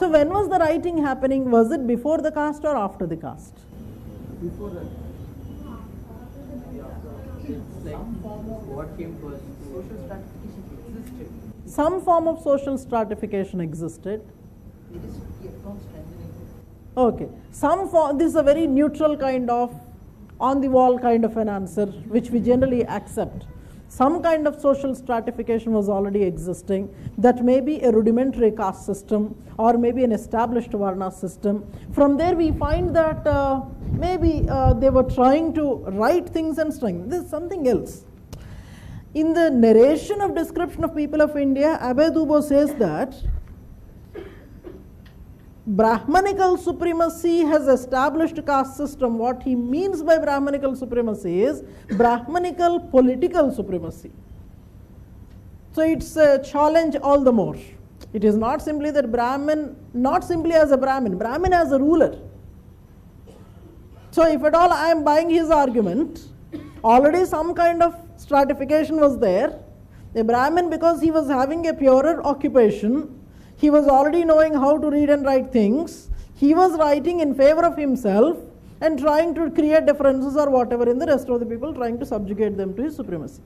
So when was the writing happening? Was it before the caste or after the caste? Before that It's like what came first? Social stratification existed. Some form of social stratification existed. It is kept on strengthening. Okay. This is a very neutral kind of, on the wall kind of an answer, which we generally accept. Some kind of social stratification was already existing. That may be a rudimentary caste system or maybe an established Varna system. From there we find that maybe they were trying to write things and strengthen. This is something else. In the narration of description of people of India, Abhay Dubo says that Brahmanical supremacy has established caste system. What he means by Brahmanical supremacy is Brahmanical political supremacy. So it's a challenge all the more. It is not simply that Brahmin, not simply as a Brahmin as a ruler. So if at all I am buying his argument, already some kind of stratification was there. A Brahmin, because he was having a purer occupation, he was already knowing how to read and write things. He was writing in favor of himself and trying to create differences or whatever in the rest of the people, trying to subjugate them to his supremacy.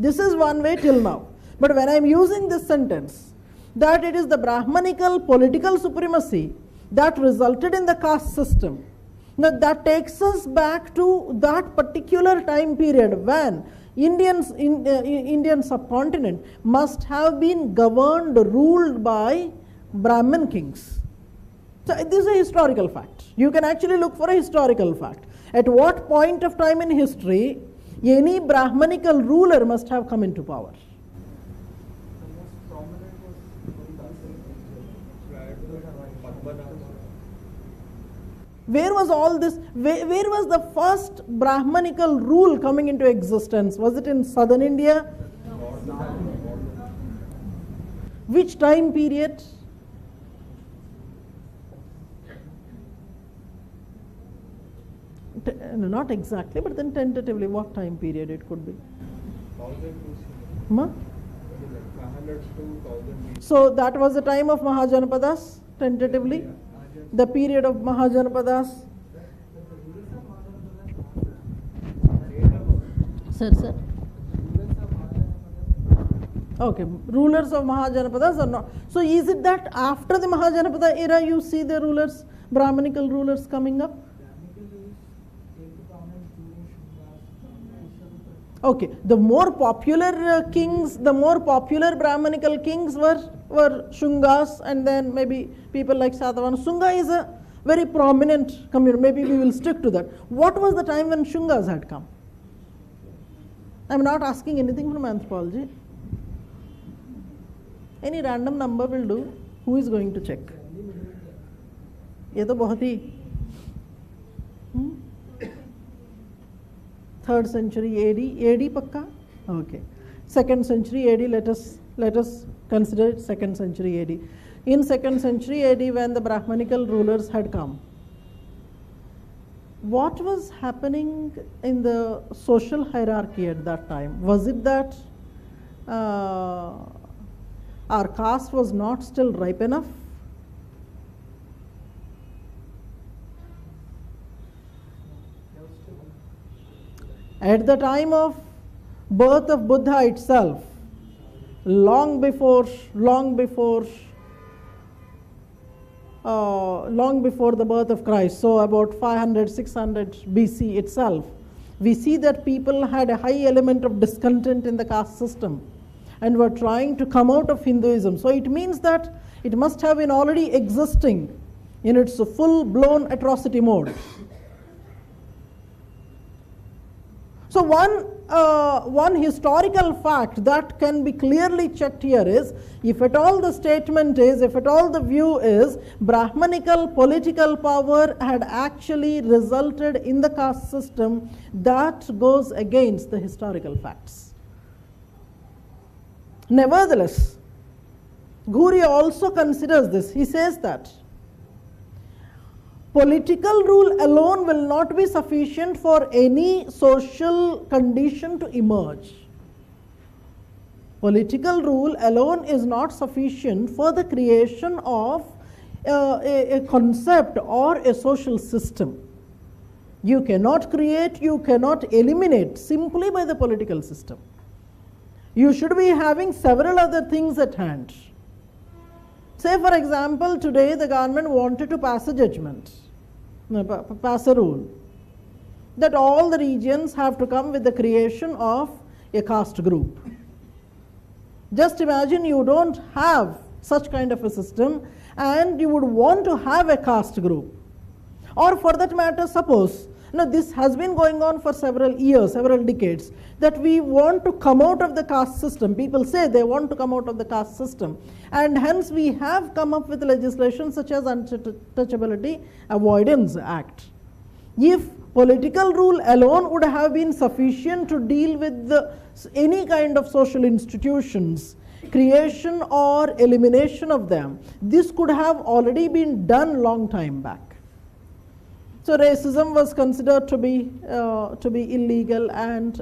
This is one way till now. But when I am using this sentence, that it is the Brahmanical political supremacy that resulted in the caste system, now that takes us back to that particular time period when Indian subcontinent must have been governed, ruled by Brahmin kings. So this is a historical fact. You can actually look for a historical fact. At what point of time in history any Brahmanical ruler must have come into power? the most prominent was Where was all this? Where was the first Brahmanical rule coming into existence? Was it in southern India? Which time period? No, not exactly, but then tentatively, what time period it could be? 1000 Ma? 500 to 1000 So that was the time of Mahajanapadas, tentatively, the period of Mahajanapadas. Sir. Okay, rulers of Mahajanapadas or not. So is it that after the Mahajanapada era you see the rulers, Brahmanical rulers coming up? Okay, the more popular kings, the more popular Brahmanical kings were Shungas, and then maybe people like Satavahana. Shunga is a very prominent community. Maybe we will stick to that. What was the time when Shungas had come? I am not asking anything from anthropology. Any random number will do. Who is going to check? ये तो बहुत ही 3rd century AD, AD pakka? Okay. 2nd century AD, let us consider it 2nd century AD. In 2nd century AD, when the Brahmanical rulers had come, what was happening in the social hierarchy at that time? Was it that our caste was not still ripe enough? At the time of birth of Buddha itself, long before the birth of Christ, so about 500, 600 BC itself, we see that people had a high element of discontent in the caste system and were trying to come out of Hinduism. So it means that it must have been already existing in its full-blown atrocity mode. So one one historical fact that can be clearly checked here is, if at all the statement is, if at all the view is, Brahmanical political power had actually resulted in the caste system, that goes against the historical facts. Nevertheless, Ghurye also considers this. He says that political rule alone will not be sufficient for any social condition to emerge. Political rule alone is not sufficient for the creation of a concept or a social system. You cannot create, you cannot eliminate simply by the political system. You should be having several other things at hand. Say, for example, today the government wanted to pass a judgment, pass a rule, that all the regions have to come with the creation of a caste group. Just imagine you don't have such kind of a system and you would want to have a caste group. Or for that matter, suppose, this has been going on for several years, several decades, that we want to come out of the caste system. People say they want to come out of the caste system. And hence we have come up with legislation such as Untouchability Avoidance Act. If political rule alone would have been sufficient to deal with any kind of social institutions, creation or elimination of them, this could have already been done long time back. So racism was considered to be illegal, and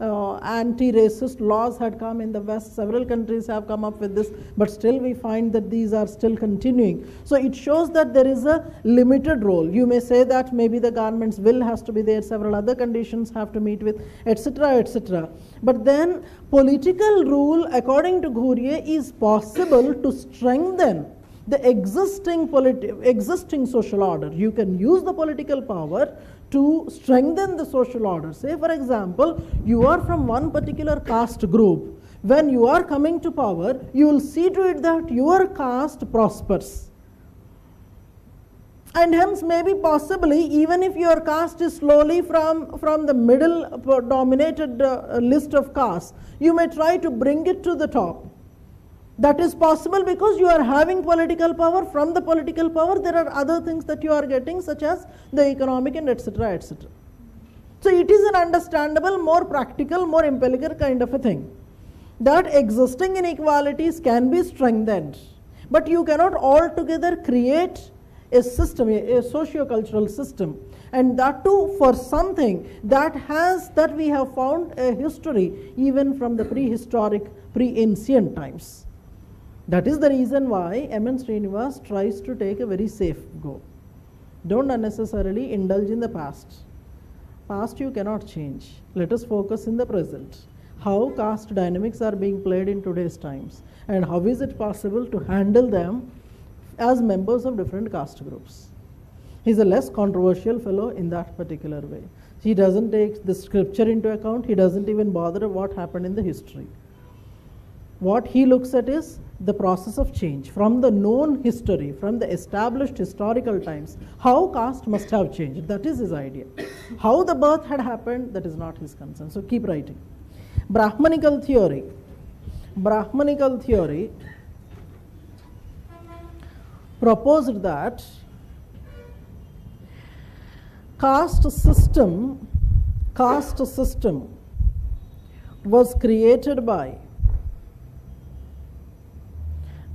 anti-racist laws had come in the West. Several countries have come up with this, but still we find that these are still continuing. So it shows that there is a limited role. You may say that maybe the government's will has to be there, several other conditions have to meet with, etc., etc. But then political rule, according to Ghurye, is possible to strengthen the existing social order. You can use the political power to strengthen the social order. Say, for example, you are from one particular caste group. When you are coming to power, you will see to it that your caste prospers. And hence, maybe possibly, even if your caste is slowly from the middle dominated list of castes, you may try to bring it to the top. That is possible because you are having political power. From the political power, there are other things that you are getting, such as the economic and etc., etc. So it is an understandable, more practical, more empirical kind of a thing, that existing inequalities can be strengthened, but you cannot altogether create a system, a socio-cultural system, and that too for something that we have found a history even from the prehistoric, pre-ancient times. That is the reason why M.N. Srinivas tries to take a very safe go. Don't unnecessarily indulge in the past. Past you cannot change. Let us focus in the present. How caste dynamics are being played in today's times, and how is it possible to handle them as members of different caste groups. He is a less controversial fellow in that particular way. He doesn't take the scripture into account. He doesn't even bother what happened in the history. What he looks at is the process of change from the known history, from the established historical times, how caste must have changed. That is his idea. How the birth had happened, that is not his concern. So keep writing. Brahmanical theory. Brahmanical theory proposed that caste system was created by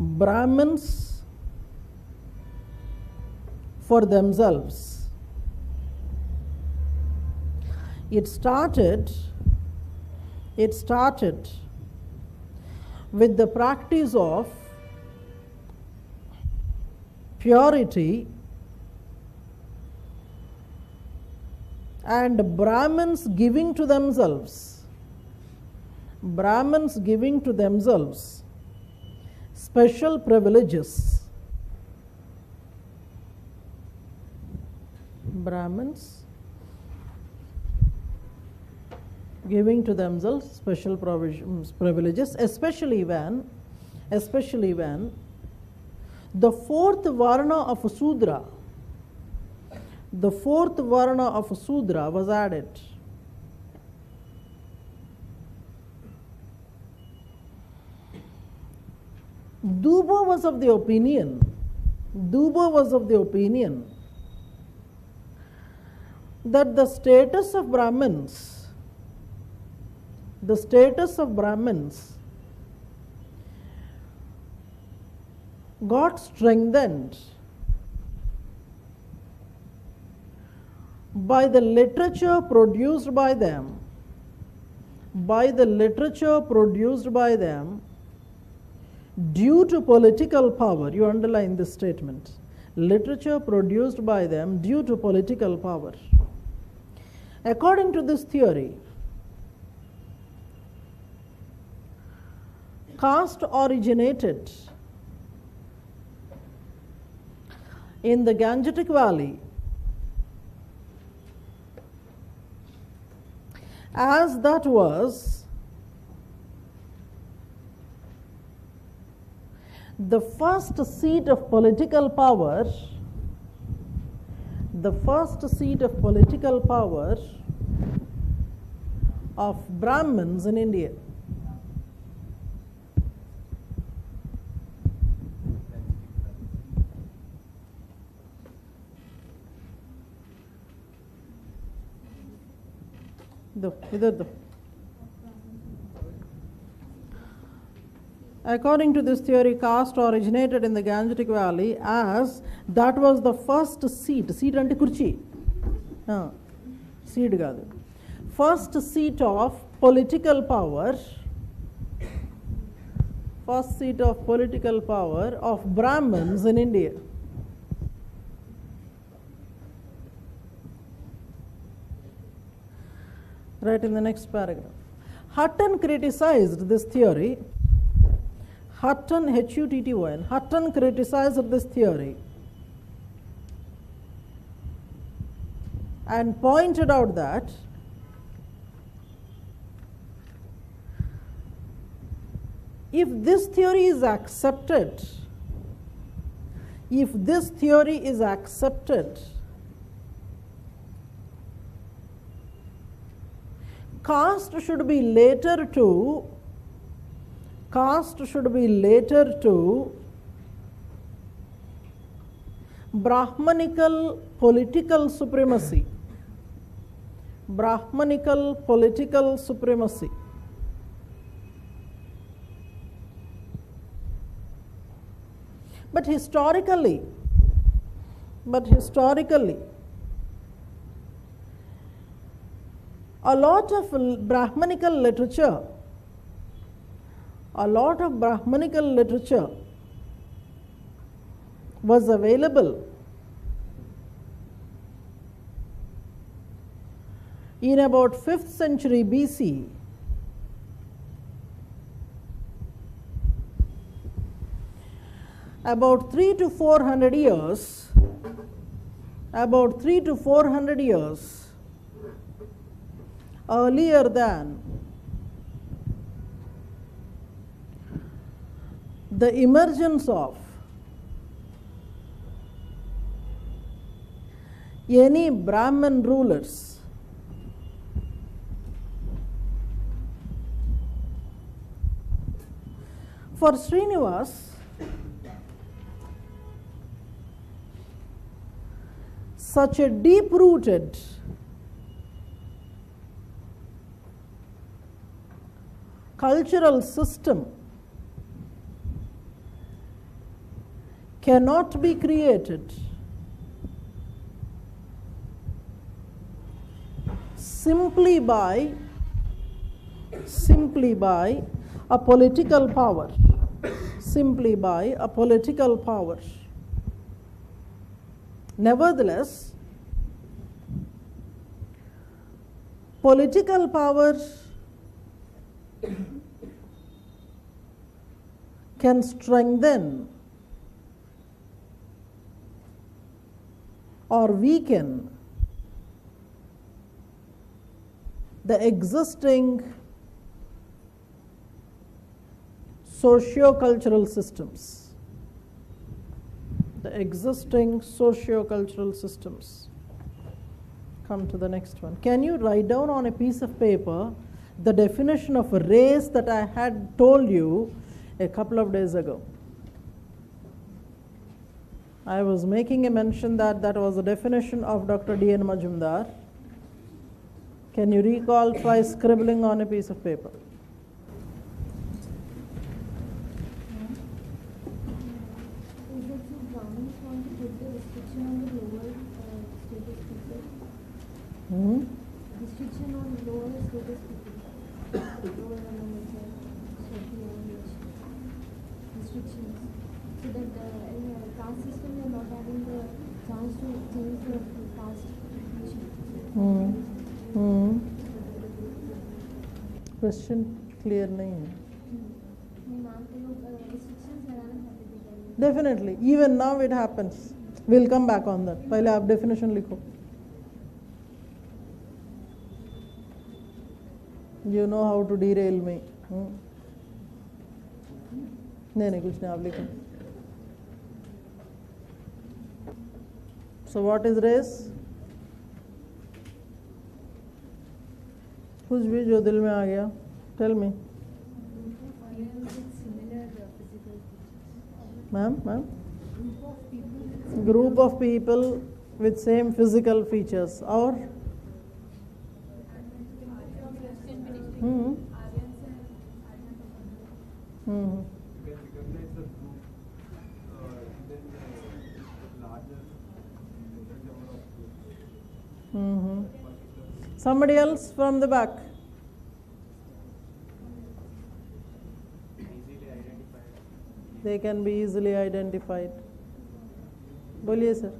Brahmins for themselves. It started with the practice of purity and Brahmins giving to themselves special privileges. Brahmins giving to themselves special privileges, especially when the fourth varna of Sudra, was added. Dubois was of the opinion that the status of Brahmins got strengthened by the literature produced by them, due to political power. You underline this statement. Literature produced by them due to political power. According to this theory, caste originated in the Gangetic Valley as that was the first seat of political power, of Brahmins in India. According to this theory, caste originated in the Gangetic Valley as that was the first seat. Seat ante kurchi. Seat kaadu. First seat of political power. Of Brahmins in India. Right in the next paragraph. Hutton criticized this theory. Hutton, H-U-T-T-O-N, Hutton criticized this theory and pointed out that if this theory is accepted, caste should be later to Brahmanical political supremacy. But historically, a lot of Brahmanical literature was available in about 5th century BC. About 300 to 400 years earlier than the emergence of any Brahmin rulers. For Srinivas, such a deep-rooted cultural system cannot be created simply by a political power. Nevertheless, political power can strengthen or weaken the existing socio-cultural systems. Come to the next one. Can you write down on a piece of paper the definition of a race that I had told you a couple of days ago? I was making a mention that that was a definition of Dr. D.N. Majumdar. Can you recall? Try scribbling on a piece of paper. Is it so governments want to put the restriction on the lower status people? Hmm? Restriction on lower status people. Lower among restrictions. So that in the caste system they are not having the chance to change the caste definition. Question clear nahi hai. Ma'am तो लोग restrictions लगाना चाहते थे पहले. Definitely. Even now it happens. We'll come back on that. पहले आप definition लिखो. You know how to derail me. नहीं कुछ नहीं आप लिखो. So what is race? कुछ भी जो दिल में आ गया. Tell me. Ma'am? Group of people with same physical features. Or? You can recognize the group and then larger number of groups. Somebody else from the back. Easily identified. They can be easily identified. बोलिए sir.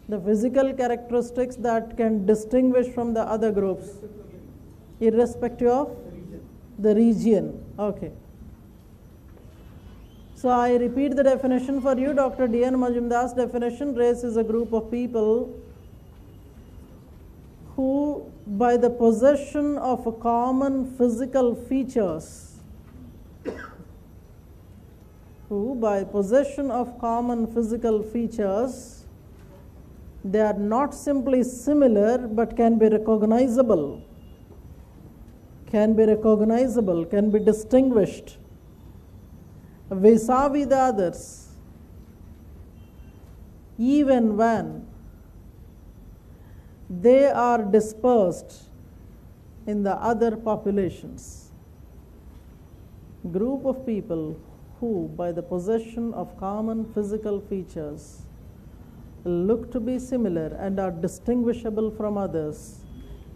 The physical characteristics that can distinguish from the other groups, irrespective of the region. Okay. So I repeat the definition for you. Dr. D.N. Majumdar's definition: race is a group of people who, by the possession of a common physical features, they are not simply similar but can be recognizable, can be distinguished vis-a-vis the others, even when they are dispersed in the other populations. Group of people who, by the possession of common physical features, look to be similar and are distinguishable from others,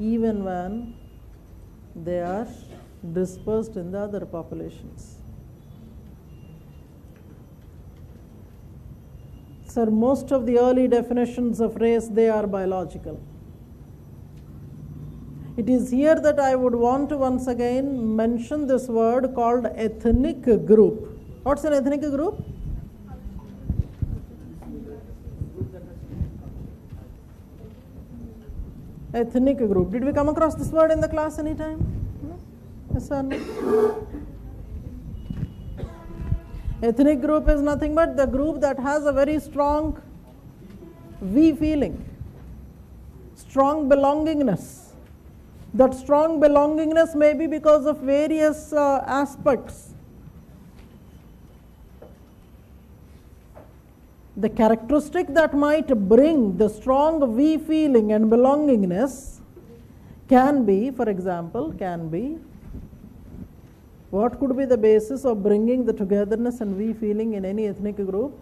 even when they are dispersed in the other populations. Sir, most of the early definitions of race, they are biological. It is here that I would want to once again mention this word called ethnic group. What's an ethnic group? Ethnic group. Did we come across this word in the class anytime? No? Yes or no? Ethnic group is nothing but the group that has a very strong we feeling, strong belongingness. That strong belongingness may be because of various aspects. The characteristic that might bring the strong we feeling and belongingness can be, for example, what could be the basis of bringing the togetherness and we feeling in any ethnic group?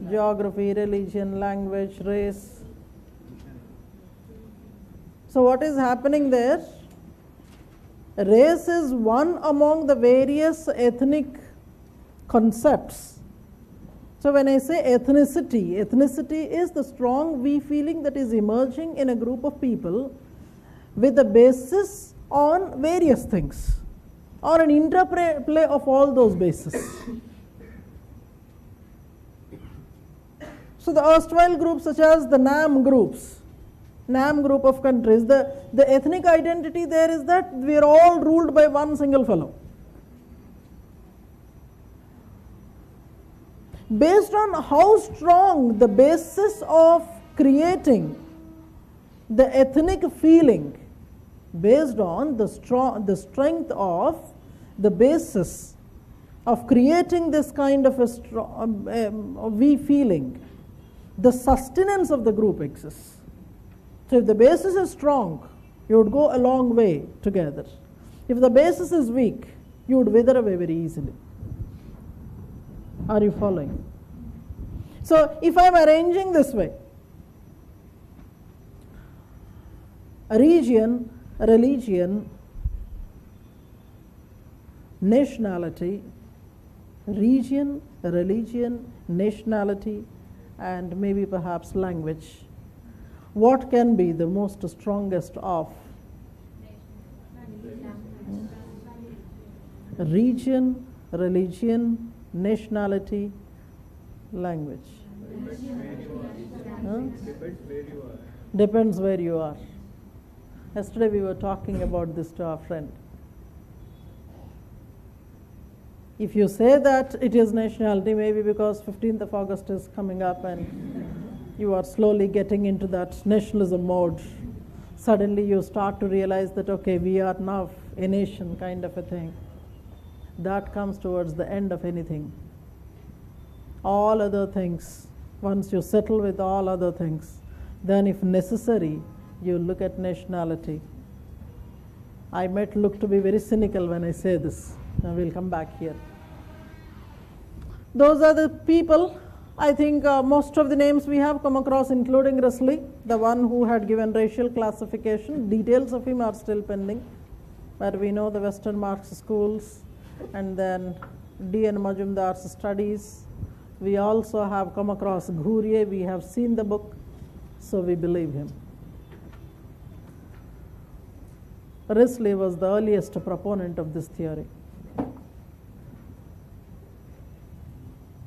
Geography, religion, language, race. So what is happening there? Race is one among the various ethnic concepts. So when I say ethnicity is the strong we feeling that is emerging in a group of people with a basis on various things, or an interplay of all those bases. So the erstwhile groups such as the NAM group of countries, the ethnic identity there is that we are all ruled by one single fellow. Based on how strong the basis of creating the ethnic feeling, based on the strength of the basis of creating this kind of a we feeling, the sustenance of the group exists. So if the basis is strong, you would go a long way together. If the basis is weak, you would wither away very easily. Are you following? So if I am arranging this way, a region, a religion, nationality, region, religion, nationality, and maybe perhaps language, what can be the most strongest of? Region, religion, nationality, language. Huh? Depends where you are. Depends where you are. Yesterday we were talking about this to our friend. If you say that it is nationality, maybe because 15th of August is coming up and you are slowly getting into that nationalism mode, suddenly you start to realize that, okay, we are now a nation kind of a thing. That comes towards the end of anything. All other things, once you settle with all other things, then if necessary, you look at nationality. I might look to be very cynical when I say this. I will come back here. Those are the people. I think most of the names we have come across, including Risley, the one who had given racial classification. Details of him are still pending, but we know the Western Marx schools, and then D.N. Majumdar's studies. We also have come across Ghuriye. We have seen the book, so we believe him. Risley was the earliest proponent of this theory.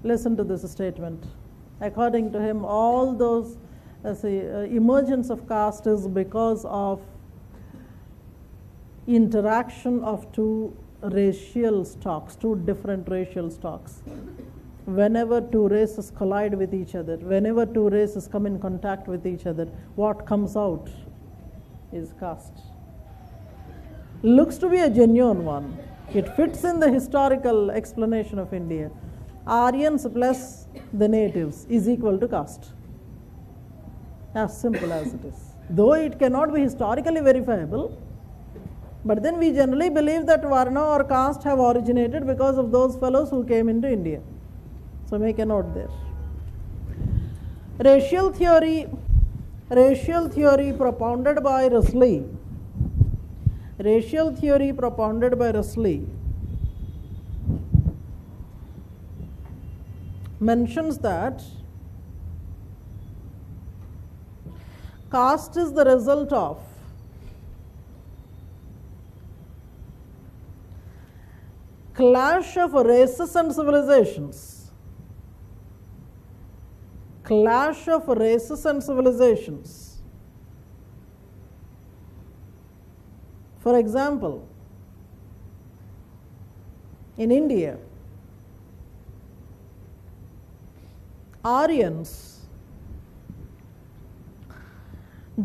Listen to this statement. According to him, all those emergence of caste is because of interaction of two racial stocks, two different racial stocks. Whenever two races collide with each other, whenever two races come in contact with each other, what comes out is caste. Looks to be a genuine one. It fits in the historical explanation of India. Aryans plus the natives is equal to caste. As simple as it is. Though it cannot be historically verifiable, but then we generally believe that Varna or caste have originated because of those fellows who came into India. So make a note there. Racial theory propounded by Risley. Racial theory propounded by Risley mentions that caste is the result of clash of races and civilizations. Clash of races and civilizations. For example, in India, Aryans,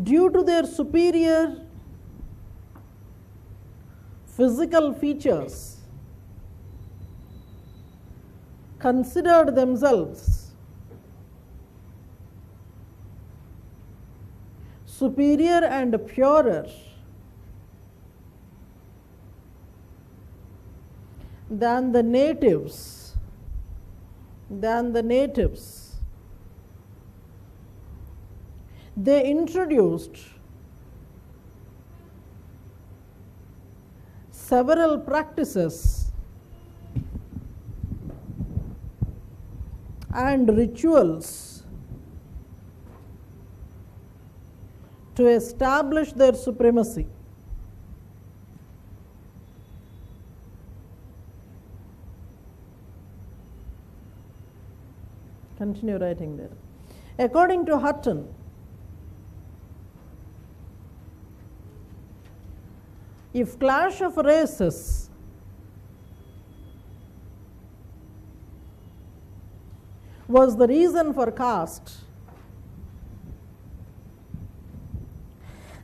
due to their superior physical features, considered themselves superior and purer than the natives. They introduced several practices and rituals to establish their supremacy. Continue writing there. According to Hutton, if clash of races was the reason for caste,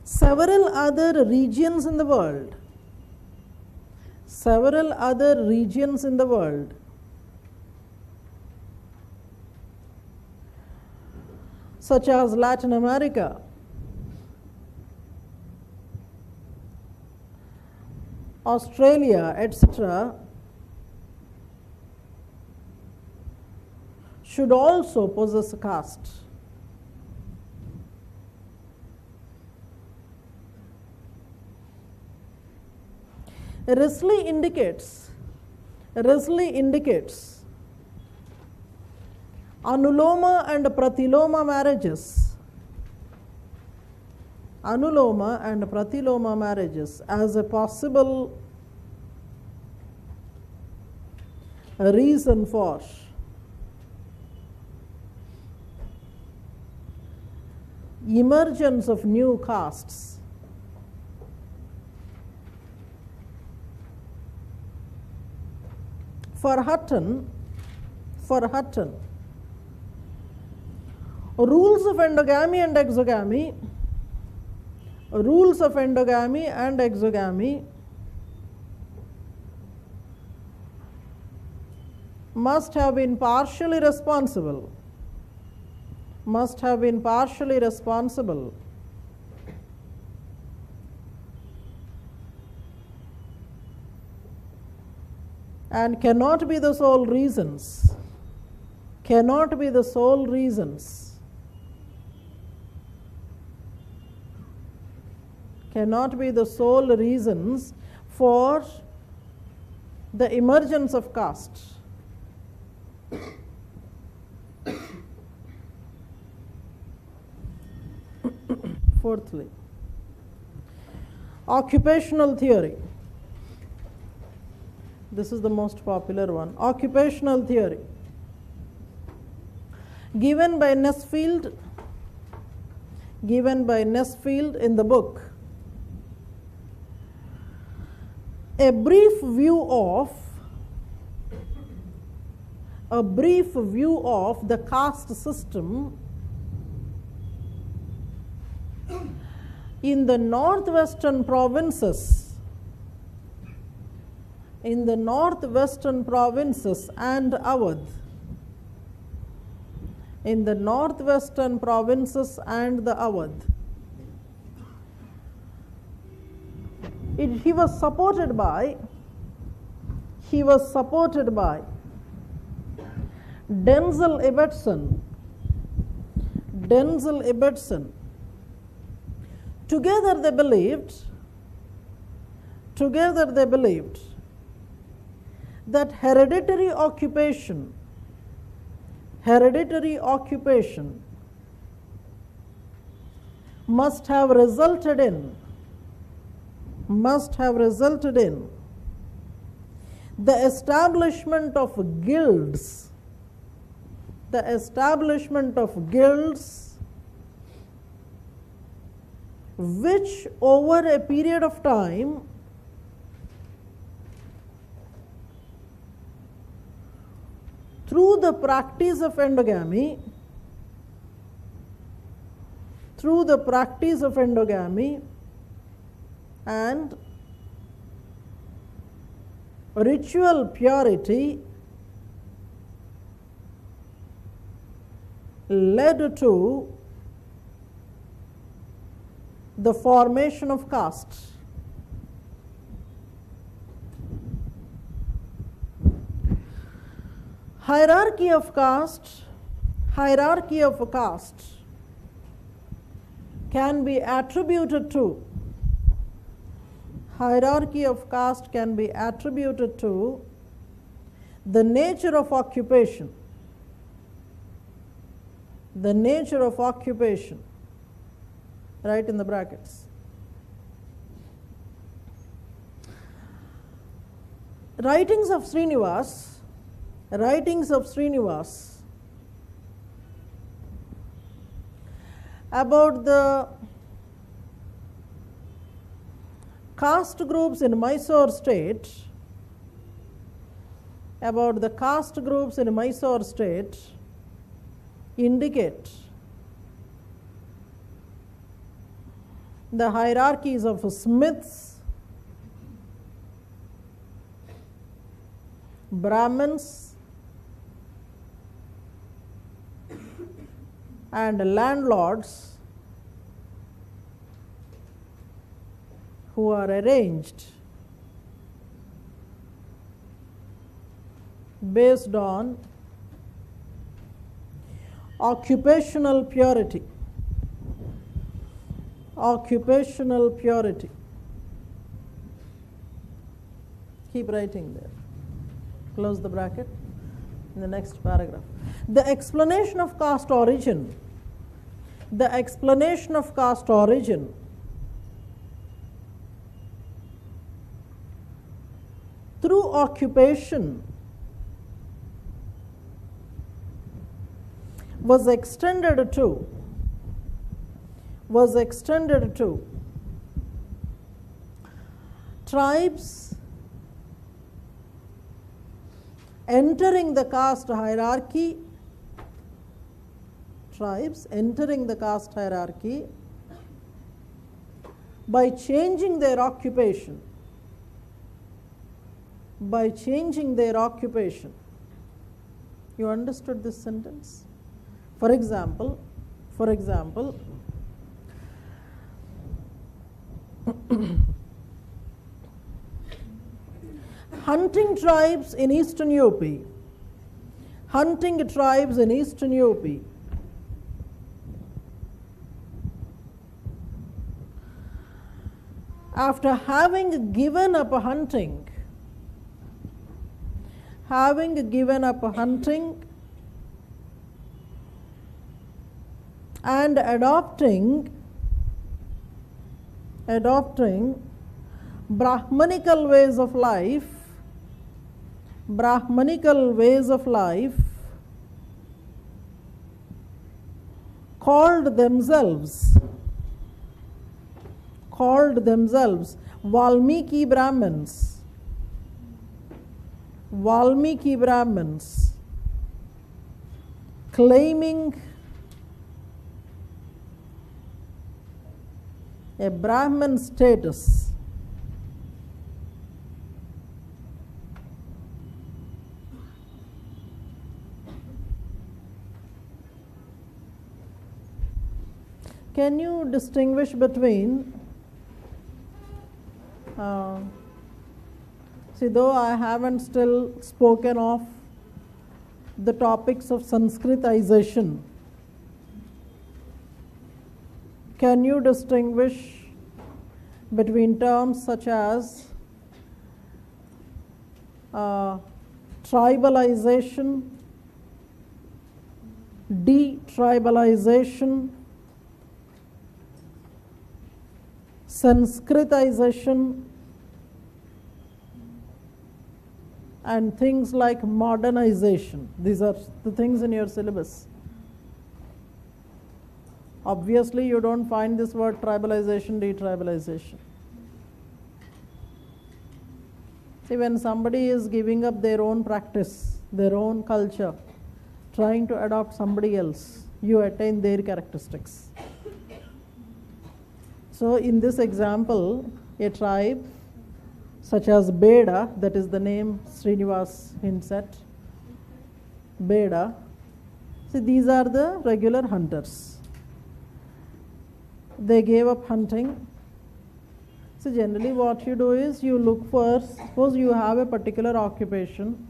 several other regions in the world, several other regions in the world, such as Latin America, Australia, etc., should also possess a caste. Risley indicates anuloma and pratiloma marriages, as a possible reason for emergence of new castes. For Hutton, rules of endogamy and exogamy must have been partially responsible and cannot be the sole reasons for the emergence of caste. Fourthly, occupational theory. This is the most popular one. Occupational theory, given by Nesfield in the book A Brief View of the Caste System in the northwestern provinces and Awadh. He was supported by Denzel Ibbotson. Together they believed that hereditary occupation must have resulted in the establishment of guilds which over a period of time through the practice of endogamy and ritual purity led to the formation of caste. Hierarchy of caste can be attributed to the nature of occupation, right in the brackets. Writings of Srinivas about the caste groups in Mysore state, indicate the hierarchies of smiths, Brahmins and landlords who are arranged based on occupational purity. Occupational purity. Keep writing there. Close the bracket in the next paragraph. The explanation of caste origin. The explanation of caste origin through occupation was extended to tribes entering the caste hierarchy, by changing their occupation. You understood this sentence? For example, hunting tribes in eastern UP, after having given up hunting and adopting Brahmanical ways of life, called themselves Valmiki Brahmins, claiming a Brahman status. Can you distinguish between, see, though I haven't still spoken of the topics of Sanskritization, can you distinguish between terms such as tribalization, detribalization, Sanskritization, and things like modernization? These are the things in your syllabus. Obviously, you don't find this word tribalization, detribalization. See, when somebody is giving up their own practice, their own culture, trying to adopt somebody else, you attain their characteristics. So, in this example, a tribe such as Beda, that is the name Srinivas hints at, Beda, see, these are the regular hunters. They gave up hunting. So, generally what you do is you look for, suppose you have a particular occupation,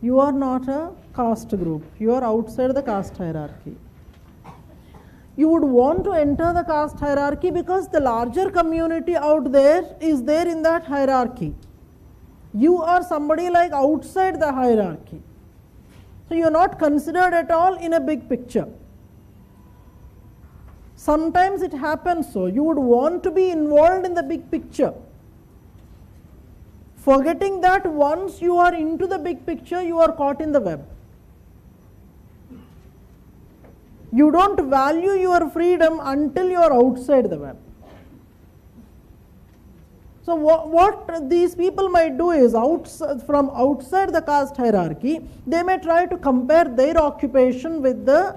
you are not a caste group, you are outside the caste hierarchy. You would want to enter the caste hierarchy because the larger community out there is there in that hierarchy. You are somebody like outside the hierarchy. So, you are not considered at all in a big picture. Sometimes it happens so. You would want to be involved in the big picture, forgetting that once you are into the big picture, you are caught in the web. You don't value your freedom until you are outside the web. So, what these people might do is, from outside the caste hierarchy, they may try to compare their occupation with the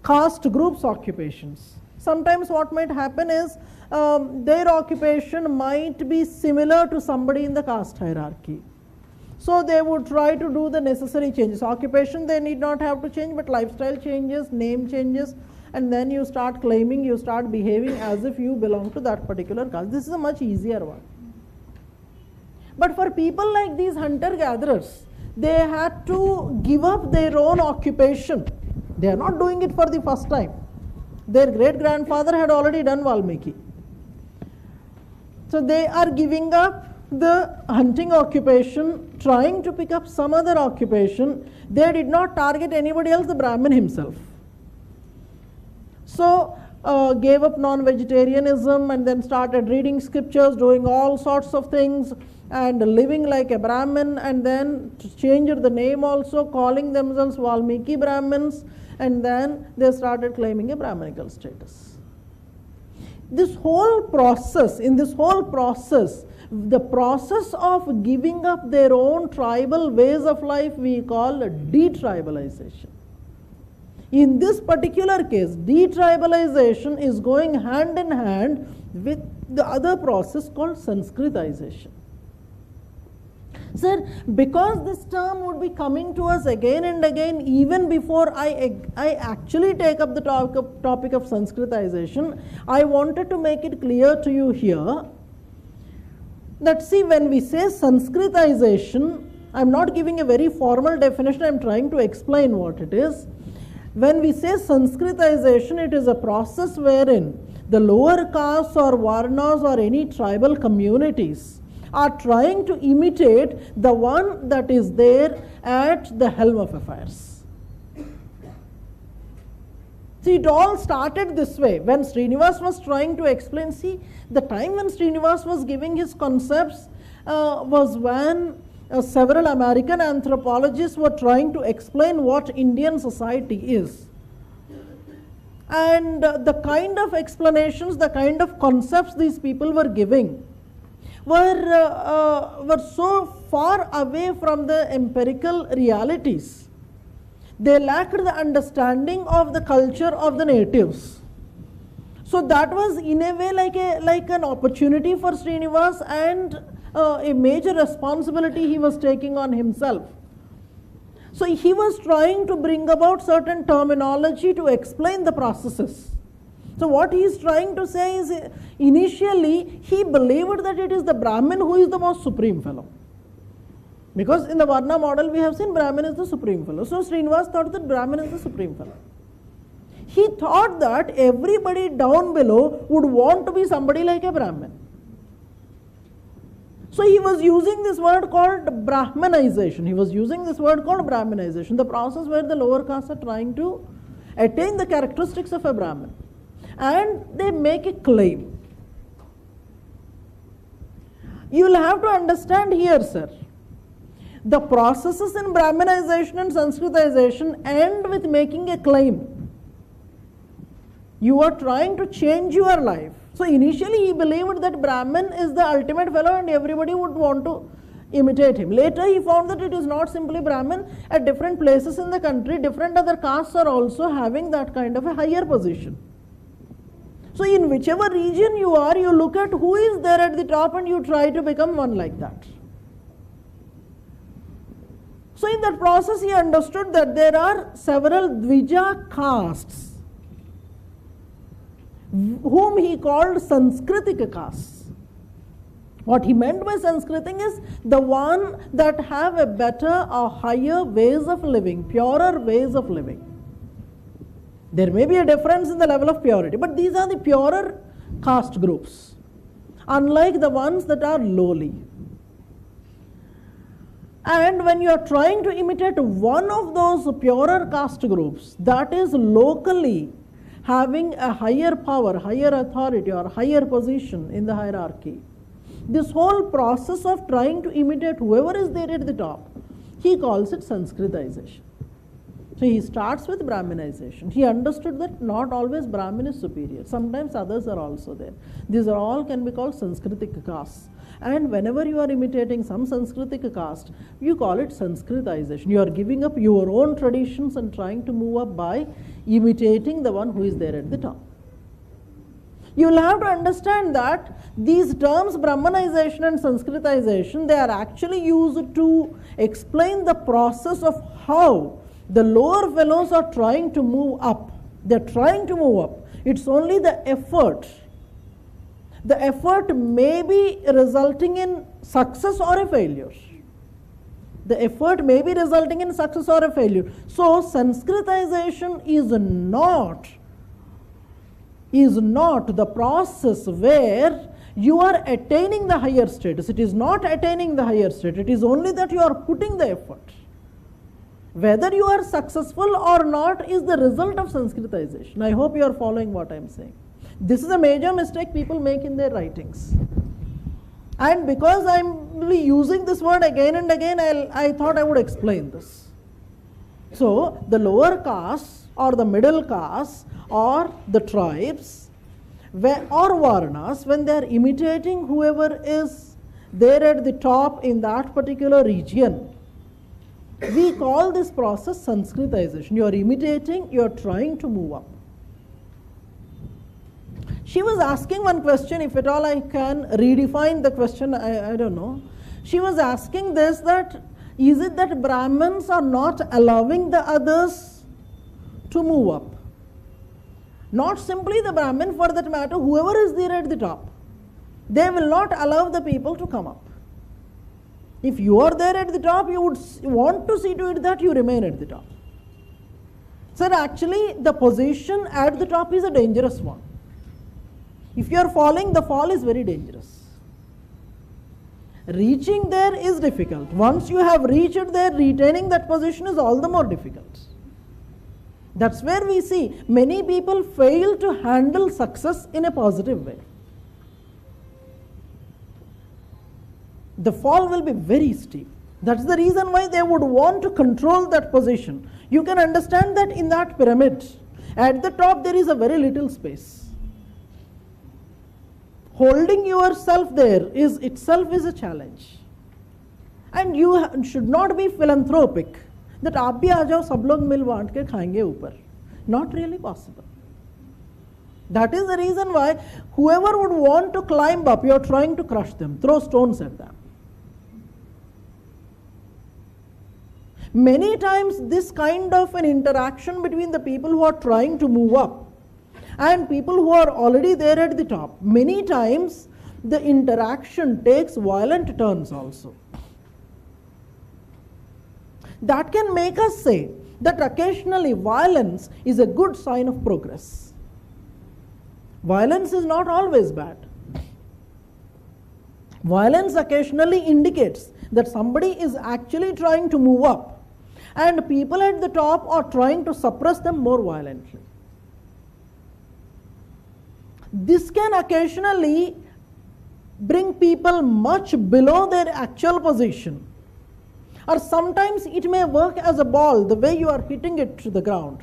caste group's occupations. Sometimes what might happen is, their occupation might be similar to somebody in the caste hierarchy. So they would try to do the necessary changes. Occupation they need not have to change, but lifestyle changes, name changes, and then you start claiming, you start behaving as if you belong to that particular caste. This is a much easier one. But for people like these hunter-gatherers, they had to give up their own occupation. They are not doing it for the first time. Their great-grandfather had already done Valmiki. So they are giving up the hunting occupation, trying to pick up some other occupation. They did not target anybody else, the Brahmin himself. So gave up non-vegetarianism and then started reading scriptures, doing all sorts of things and living like a Brahmin, and then changed the name also, calling themselves Valmiki Brahmins, and then they started claiming a Brahminical status. This whole process, the process of giving up their own tribal ways of life we call detribalization. In this particular case, detribalization is going hand in hand with the other process called Sanskritization. Sir, because this term would be coming to us again and again even before I actually take up the topic of Sanskritization, I wanted to make it clear to you here that, see, when we say Sanskritization, I am not giving a very formal definition, I am trying to explain what it is. When we say Sanskritization, it is a process wherein the lower castes or varnas or any tribal communities are trying to imitate the one that is there at the helm of affairs. See, it all started this way. When Srinivas was trying to explain, see, the time when Srinivas was giving his concepts was when several American anthropologists were trying to explain what Indian society is. And the kind of explanations, the kind of concepts these people were giving were so far away from the empirical realities. They lacked the understanding of the culture of the natives. So that was in a way like an opportunity for Srinivas and a major responsibility he was taking on himself. So he was trying to bring about certain terminology to explain the processes. So what he is trying to say is, initially he believed that it is the Brahmin who is the most supreme fellow. Because in the Varna model we have seen Brahmin is the supreme fellow. So Srinivas thought that Brahmin is the supreme fellow. He thought that everybody down below would want to be somebody like a Brahmin. So he was using this word called Brahmanization. The process where the lower castes are trying to attain the characteristics of a Brahmin. And they make a claim. You will have to understand here, sir, the processes in Brahmanization and Sanskritization end with making a claim. You are trying to change your life. So initially he believed that Brahmin is the ultimate fellow and everybody would want to imitate him. Later he found that it is not simply Brahmin. At different places in the country, different other castes are also having that kind of a higher position. So in whichever region you are, you look at who is there at the top and you try to become one like that. So in that process he understood that there are several Dvija castes whom he called Sanskritic castes. What he meant by Sanskritic is the one that have a better or higher ways of living, purer ways of living. There may be a difference in the level of purity, but these are the purer caste groups, unlike the ones that are lowly. And when you are trying to imitate one of those purer caste groups that is locally having a higher power, higher authority or higher position in the hierarchy, this whole process of trying to imitate whoever is there at the top, he calls it Sanskritization. So he starts with Brahminization. He understood that not always Brahmin is superior. Sometimes others are also there. These are all can be called Sanskritic castes. And whenever you are imitating some Sanskritic caste, you call it Sanskritization. You are giving up your own traditions and trying to move up by imitating the one who is there at the top. You will have to understand that these terms Brahmanization and Sanskritization, they are actually used to explain the process of how the lower fellows are trying to move up. They are trying to move up. It's only the effort. The effort may be resulting in success or a failure. The effort may be resulting in success or a failure. So Sanskritization is not the process where you are attaining the higher status. It is not attaining the higher state. It is only that you are putting the effort. Whether you are successful or not is the result of Sanskritization. I hope you are following what I am saying. This is a major mistake people make in their writings. And because I am really using this word again and again, I thought I would explain this. So, the lower castes or the middle castes or the tribes or varnas, when they are imitating whoever is there at the top in that particular region, we call this process Sanskritization. You are imitating, you are trying to move up. She was asking one question, if at all I can redefine the question, I don't know. She was asking this, that is it that Brahmins are not allowing the others to move up? Not simply the Brahmin, for that matter, whoever is there at the top. They will not allow the people to come up. If you are there at the top, you would want to see to it that you remain at the top. So actually, the position at the top is a dangerous one. If you are falling, the fall is very dangerous. Reaching there is difficult. Once you have reached there, retaining that position is all the more difficult. That's where we see many people fail to handle success in a positive way. The fall will be very steep. That's the reason why they would want to control that position. You can understand that in that pyramid, at the top there is a very little space. Holding yourself there is itself is a challenge. And you should not be philanthropic, that आप भी आ जाओ सब लोग मिल बांट के खाएंगे ऊपर. Not really possible. That is the reason why whoever would want to climb up, you are trying to crush them, throw stones at them. Many times this kind of an interaction between the people who are trying to move up and people who are already there at the top, many times the interaction takes violent turns also. That can make us say that occasionally violence is a good sign of progress. Violence is not always bad. Violence occasionally indicates that somebody is actually trying to move up, and people at the top are trying to suppress them more violently. This can occasionally bring people much below their actual position. Or sometimes it may work as a ball, the way you are hitting it to the ground.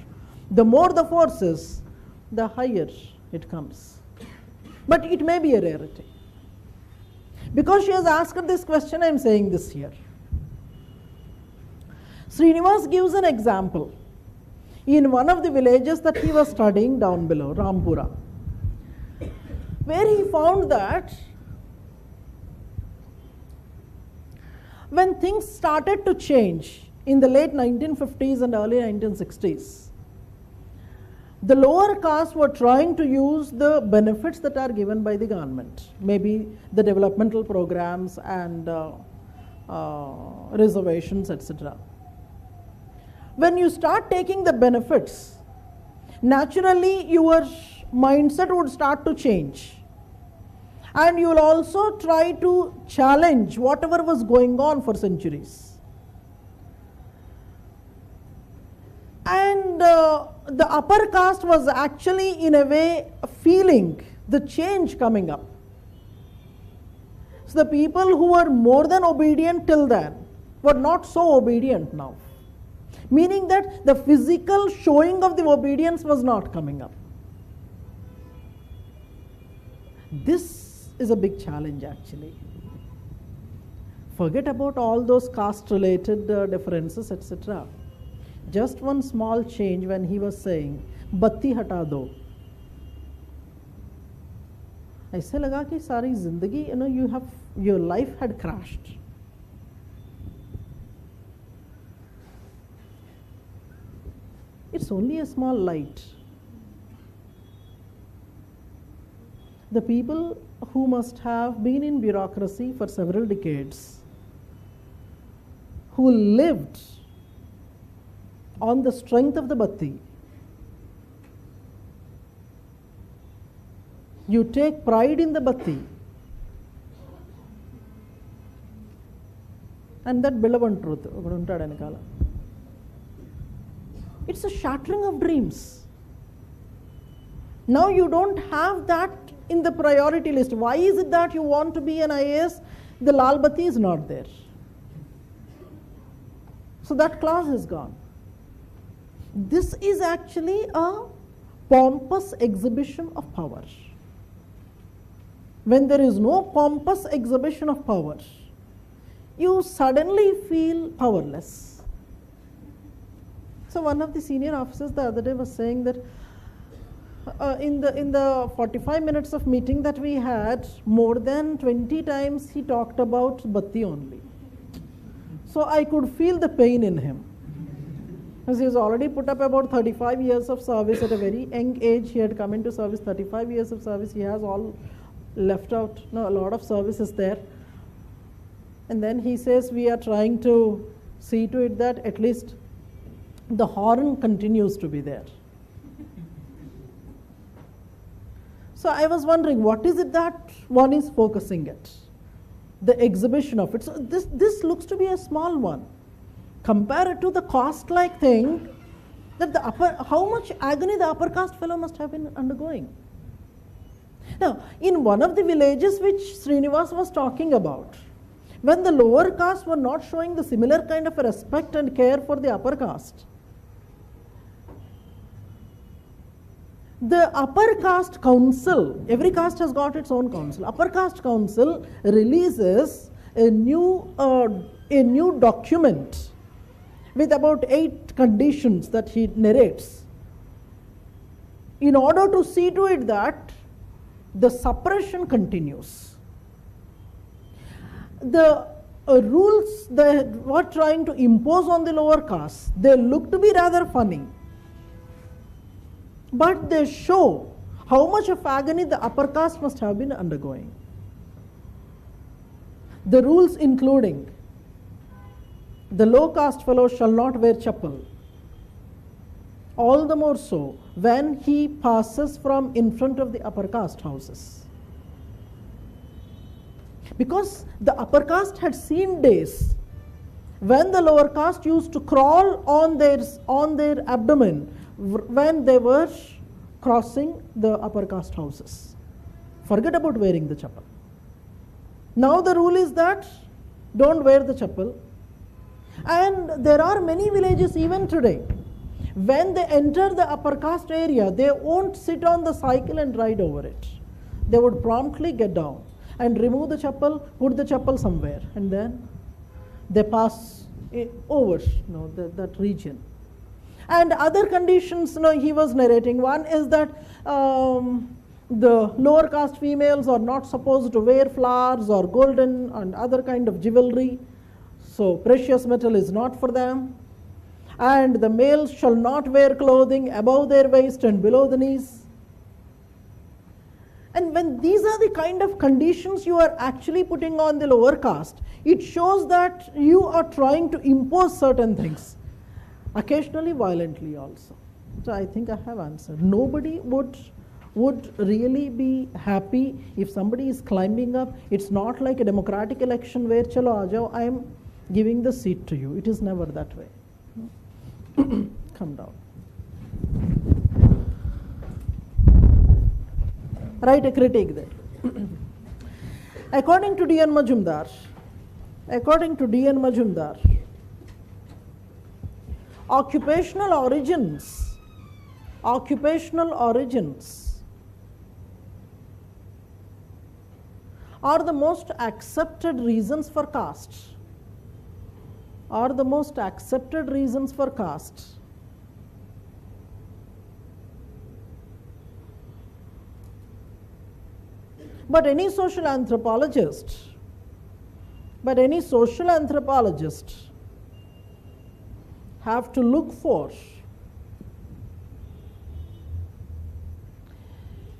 The more the force is, the higher it comes. But it may be a rarity. Because she has asked this question, I am saying this here. Srinivas gives an example. In one of the villages that he was studying down below, Rampura, where he found that when things started to change in the late 1950s and early 1960s, the lower castes were trying to use the benefits that are given by the government, maybe the developmental programs and reservations, etc. When you start taking the benefits, naturally your mindset would start to change. And you will also try to challenge whatever was going on for centuries. And the upper caste was actually in a way feeling the change coming up. So the people who were more than obedient till then were not so obedient now. Meaning that the physical showing of the obedience was not coming up. This is a big challenge actually. Forget about all those caste related differences, etc. Just one small change when he was saying, Batti hata do. ऐसे लगा कि सारी जिंदगी your life had crashed. It's only a small light. The people who must have been in bureaucracy for several decades, who lived on the strength of the batti, you take pride in the batti, and that beloved truth. It's a shattering of dreams. Now you don't have that in the priority list. Why is it that you want to be an IAS? The Lal Bati is not there. So that class is gone. This is actually a pompous exhibition of power. When there is no pompous exhibition of power, you suddenly feel powerless. So one of the senior officers the other day was saying that in the 45 minutes of meeting that we had, more than 20 times he talked about batti only. So I could feel the pain in him. Because he has already put up about 35 years of service at a very young age. He had come into service, 35 years of service. He has all left out. No, a lot of service is there. And then he says we are trying to see to it that at least the horn continues to be there. So I was wondering, what is it that one is focusing at? The exhibition of it. So this looks to be a small one. Compare it to the caste-like thing, that how much agony the upper caste fellow must have been undergoing. Now, in one of the villages which Srinivas was talking about, when the lower caste were not showing the similar kind of a respect and care for the upper caste, the upper caste council, every caste has got its own council, upper caste council releases a new document with about 8 conditions that he narrates, in order to see to it that the suppression continues. The rules they were trying to impose on the lower caste, they look to be rather funny, but they show how much of agony the upper caste must have been undergoing. The rules including the low caste fellow shall not wear chappal, all the more so when he passes from in front of the upper caste houses. Because the upper caste had seen days when the lower caste used to crawl on their abdomen when they were crossing the upper caste houses. Forget about wearing the chappal. Now the rule is that don't wear the chappal. And there are many villages even today, when they enter the upper caste area, they won't sit on the cycle and ride over it. They would promptly get down and remove the chappal, put the chappal somewhere, and then they pass over that region. And other conditions he was narrating. One is that the lower caste females are not supposed to wear flowers or golden and other kind of jewelry. So precious metal is not for them. And the males shall not wear clothing above their waist and below the knees. And when these are the kind of conditions you are actually putting on the lower caste, it shows that you are trying to impose certain things, occasionally violently also. So I think I have answered. Nobody would really be happy if somebody is climbing up. It's not like a democratic election where chalo aajao, I am giving the seat to you. It is never that way. Come down. Write a critique there. According to D.N. Majumdar, occupational origins are the most accepted reasons for caste. But any social anthropologist have to look for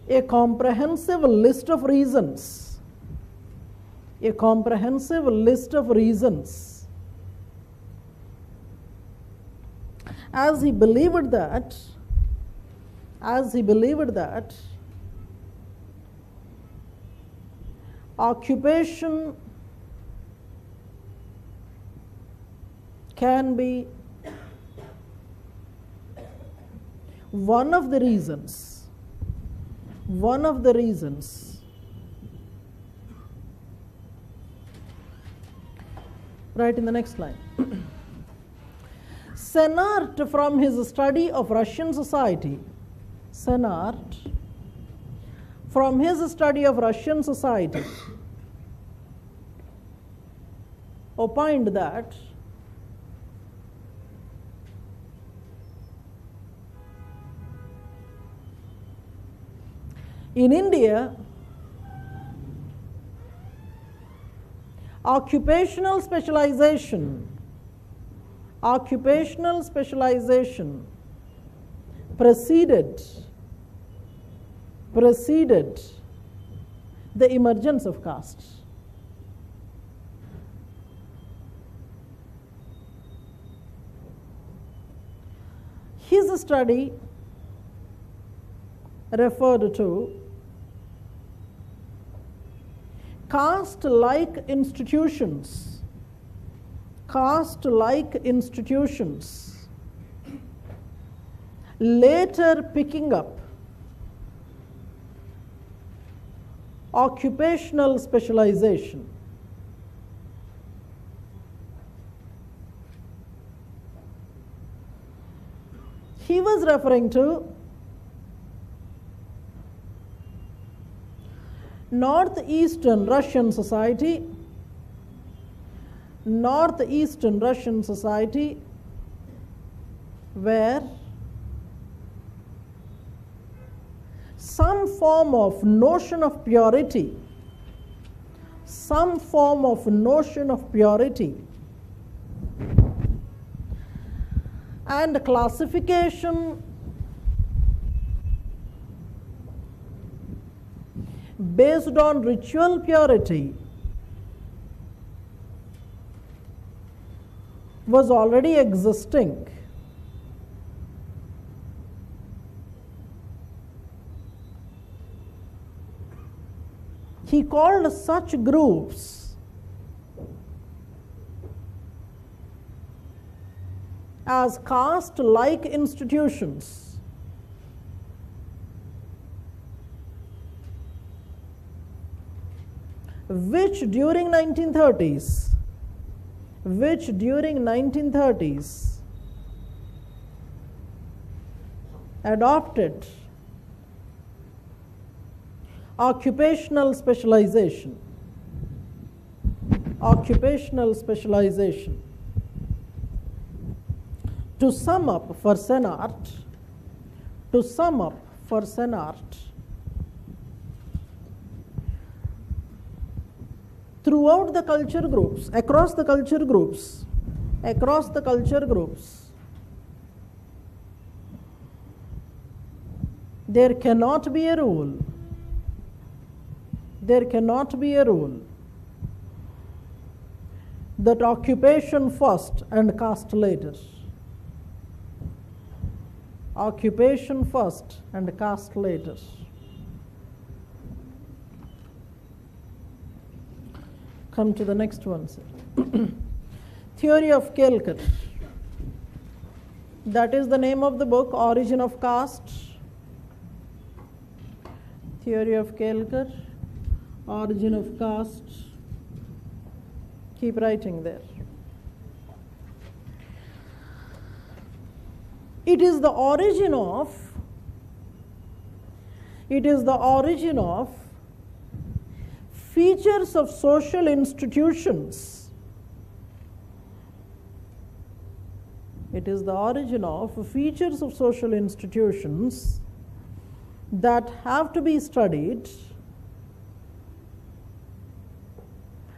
a comprehensive list of reasons, as he believed that occupation can be one of the reasons right in the next line. Senart, from his study of Russian society, opined that in India, occupational specialization preceded the emergence of caste. His study referred to caste-like institutions later picking up occupational specialization. He was referring to northeastern Russian society, where some form of notion of purity and classification based on ritual purity was already existing. He called such groups as caste-like institutions, which during 1930s adopted occupational specialization. To sum up for Senart, throughout the culture groups, across the culture groups, there cannot be a rule that occupation first and caste later. Come to the next one, sir. Theory of Kelkar. That is the name of the book, Origin of Caste. Theory of Kelkar, Origin of Caste. Keep writing there. It is the origin of features of social institutions. It is the origin of features of social institutions that have to be studied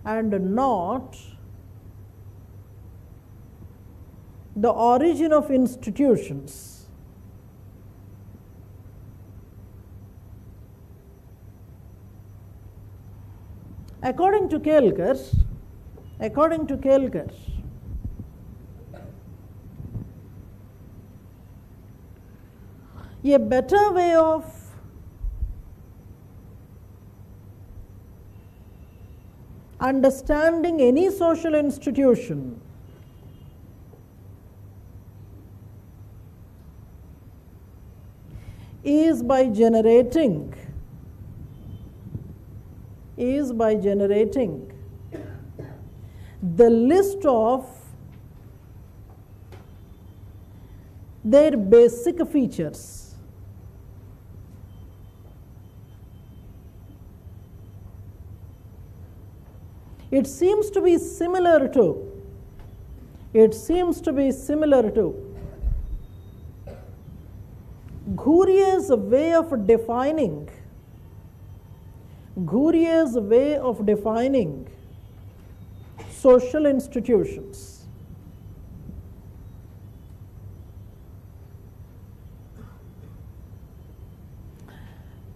and not the origin of institutions. According to Kelkar, a better way of understanding any social institution is by generating the list of their basic features. It seems to be similar to Ghurye's way of defining social institutions.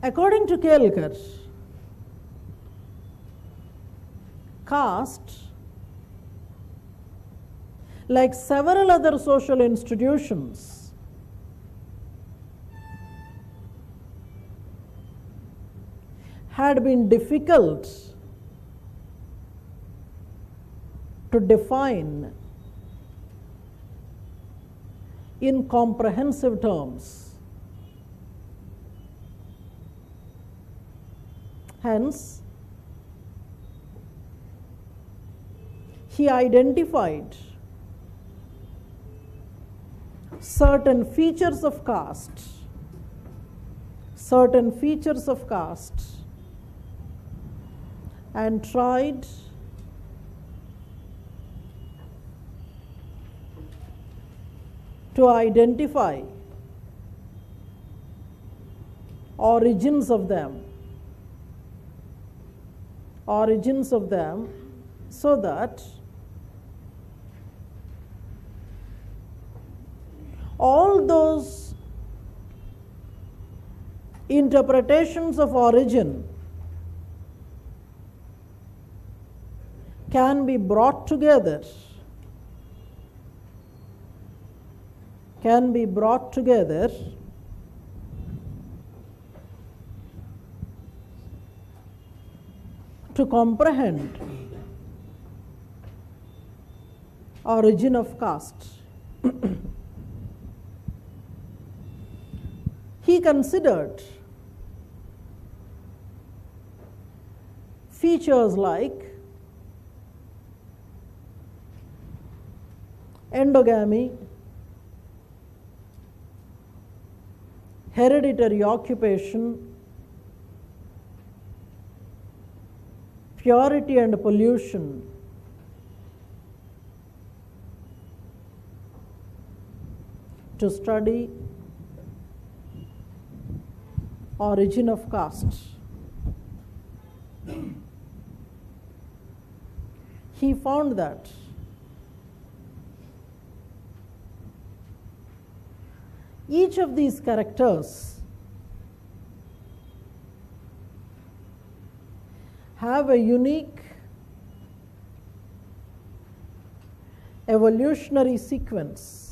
According to Kelkar, caste, like several other social institutions, had been difficult to define in comprehensive terms. Hence, he identified certain features of caste and tried to identify origins of them so that all those interpretations of origin can be brought together to comprehend origin of caste. He considered features like endogamy, hereditary occupation, purity and pollution, to study origin of caste. He found that each of these characters have a unique evolutionary sequence.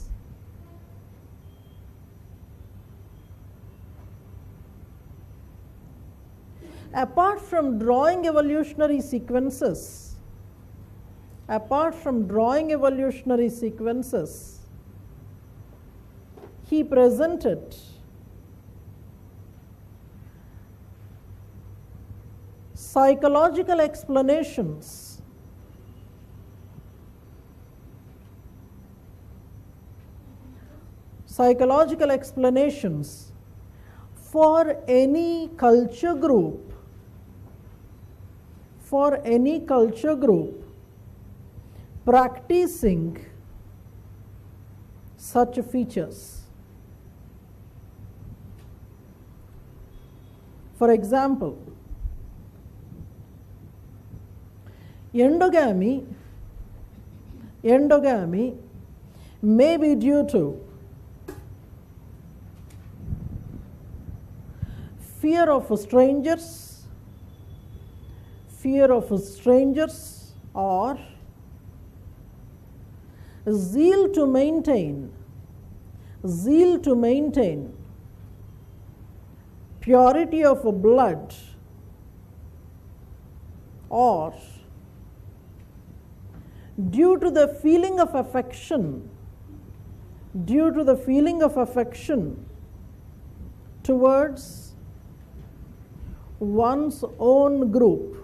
Apart from drawing evolutionary sequences, he presented psychological explanations for any culture group practicing such features. For example, Endogamy may be due to fear of strangers, or zeal to maintain purity of blood, or due to the feeling of affection towards one's own group.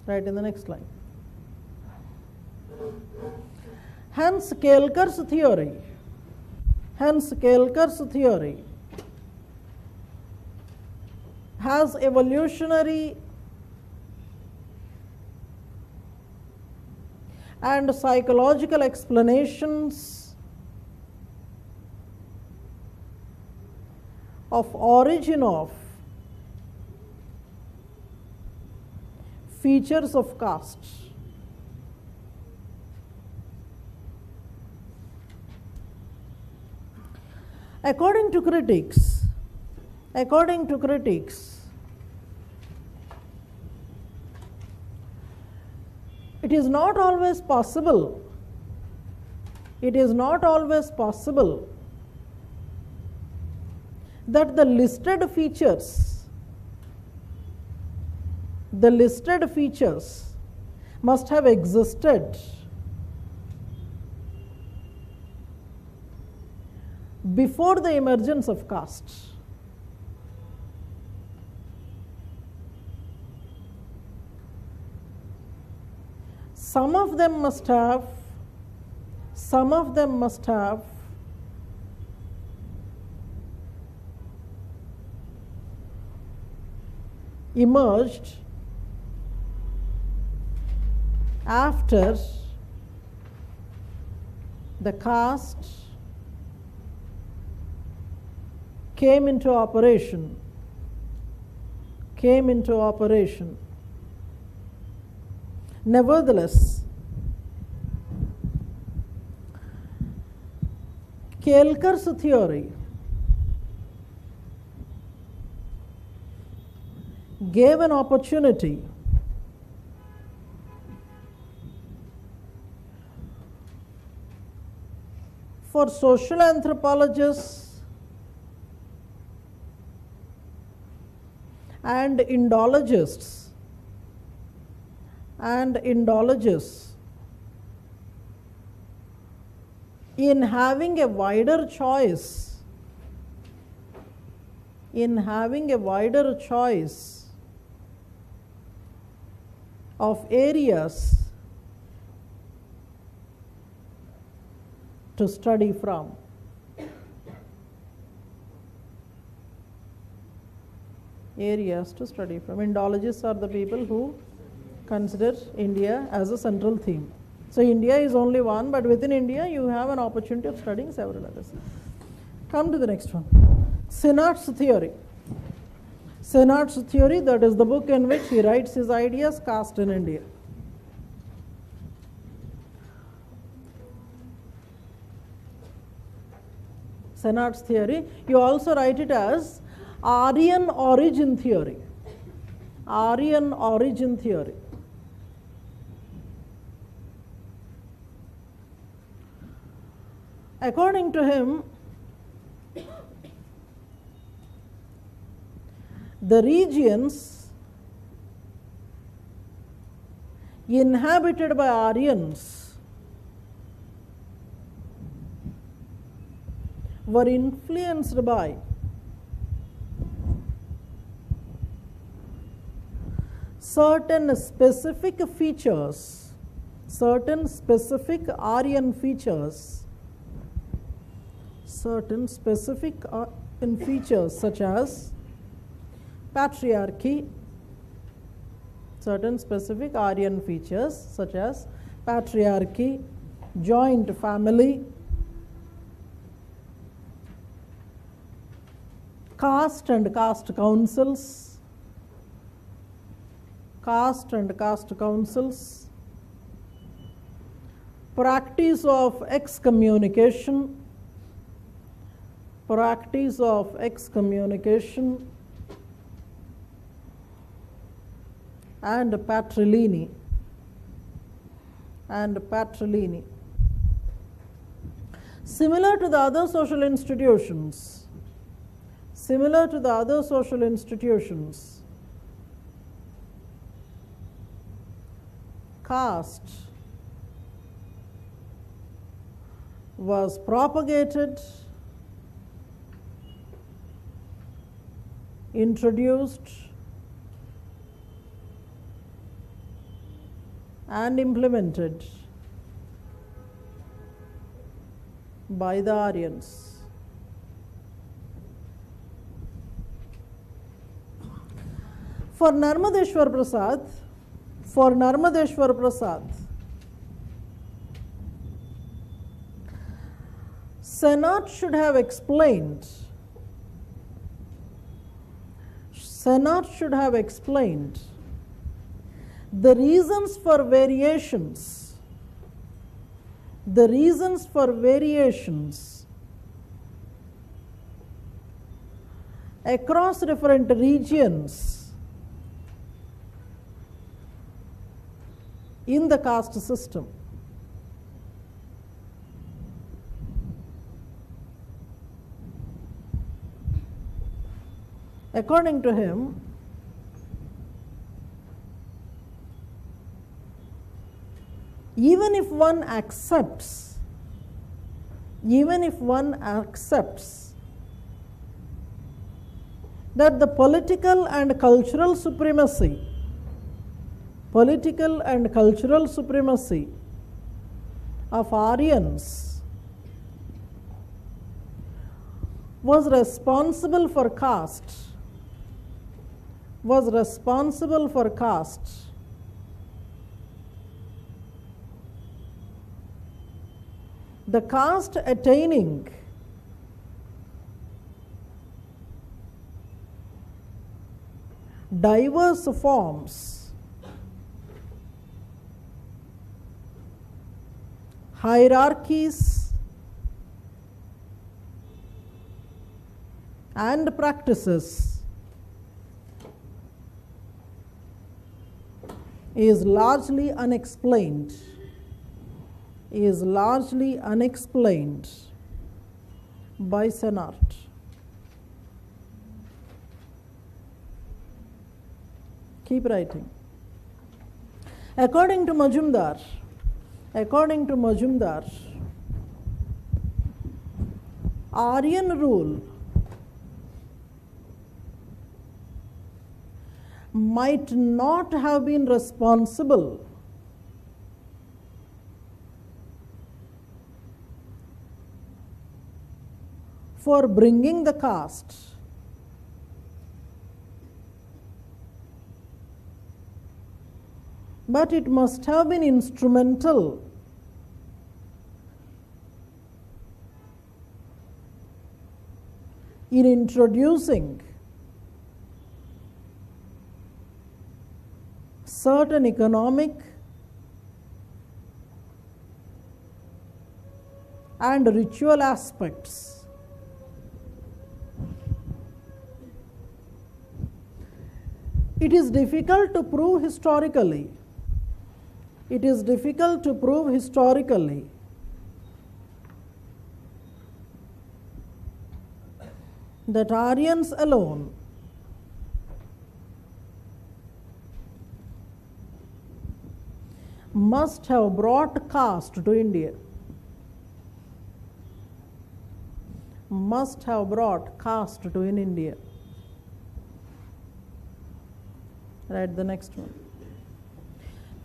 Right, in the next slide. Hence Kelkar's theory has evolutionary and psychological explanations of origin of features of caste. According to critics, it is not always possible that the listed features must have existed before the emergence of caste. Some of them must have emerged after the caste came into operation. Nevertheless, Kelkar's theory gave an opportunity for social anthropologists and Indologists in having a wider choice of areas to study from. Indologists are the people who consider India as a central theme. So India is only one, but within India you have an opportunity of studying several others. Come to the next one. Senart's theory, that is the book in which he writes his ideas, Caste in India. Senart's theory, you also write it as Aryan origin theory. According to him, the regions inhabited by Aryans were influenced by certain specific Aryan features, such as patriarchy, joint family, caste and caste councils, caste and caste councils, practice of excommunication, practice of excommunication, and patrilineal. Similar to the other social institutions, caste was propagated, introduced, and implemented by the Aryans. For Narmadeshwar Prasad, Senate should have explained the reasons for variations across different regions in the caste system. According to him, even if one accepts that the political and cultural supremacy of Aryans was responsible for caste, the caste attaining diverse forms, hierarchies, and practices is largely unexplained by Senate. Keep writing. According to Majumdar, Aryan rule might not have been responsible for bringing the caste but it must have been instrumental in introducing certain economic and ritual aspects. It is difficult to prove historically. That Aryans alone must have brought caste to India. Right, the next one.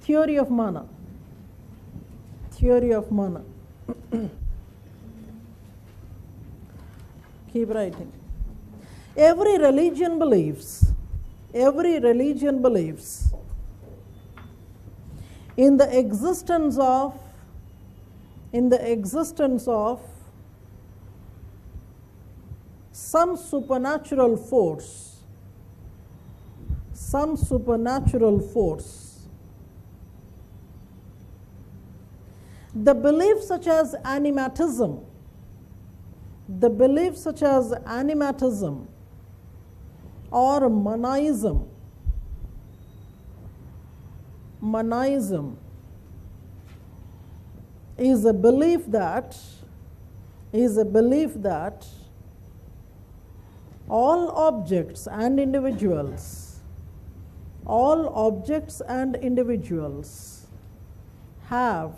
Theory of mana. Keep writing. Every religion believes in the existence of some supernatural force some supernatural force. The beliefs such as animatism, or monism is a belief that all objects and individuals have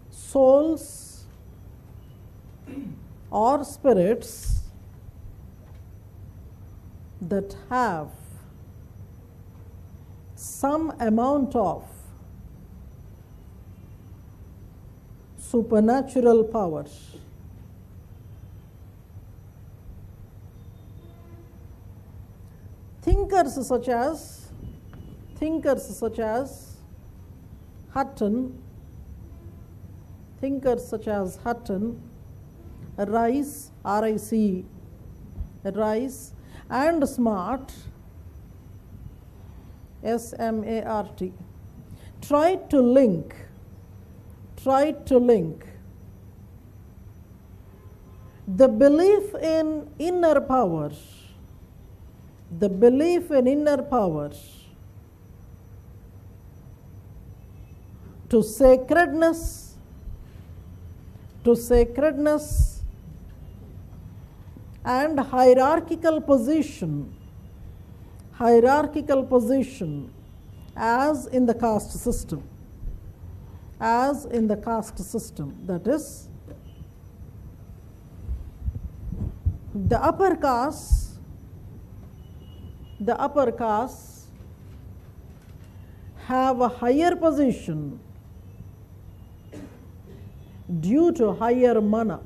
souls or spirits that have some amount of supernatural power. Thinkers such as Hutton, Rice, R-I-C, Rice, and Smart, S-M-A-R-T, tried to link the belief in inner power, to sacredness and hierarchical position as in the caste system. That is, the upper castes have a higher position due to higher mana.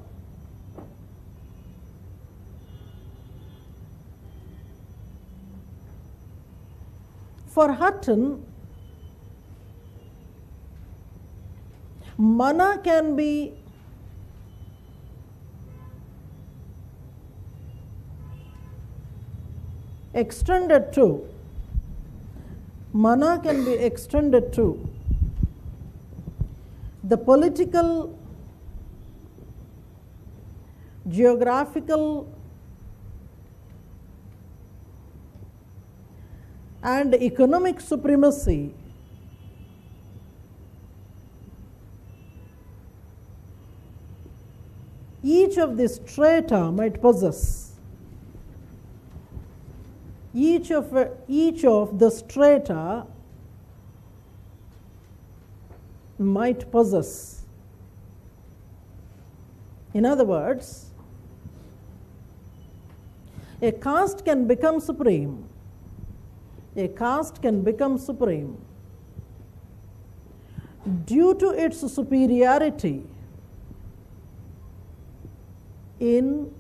For Hutton, mana can be extended to the political, geographical, and economic supremacy each of the strata might possess. Each of the strata might possess. In other words, a caste can become supreme. Due to its superiority in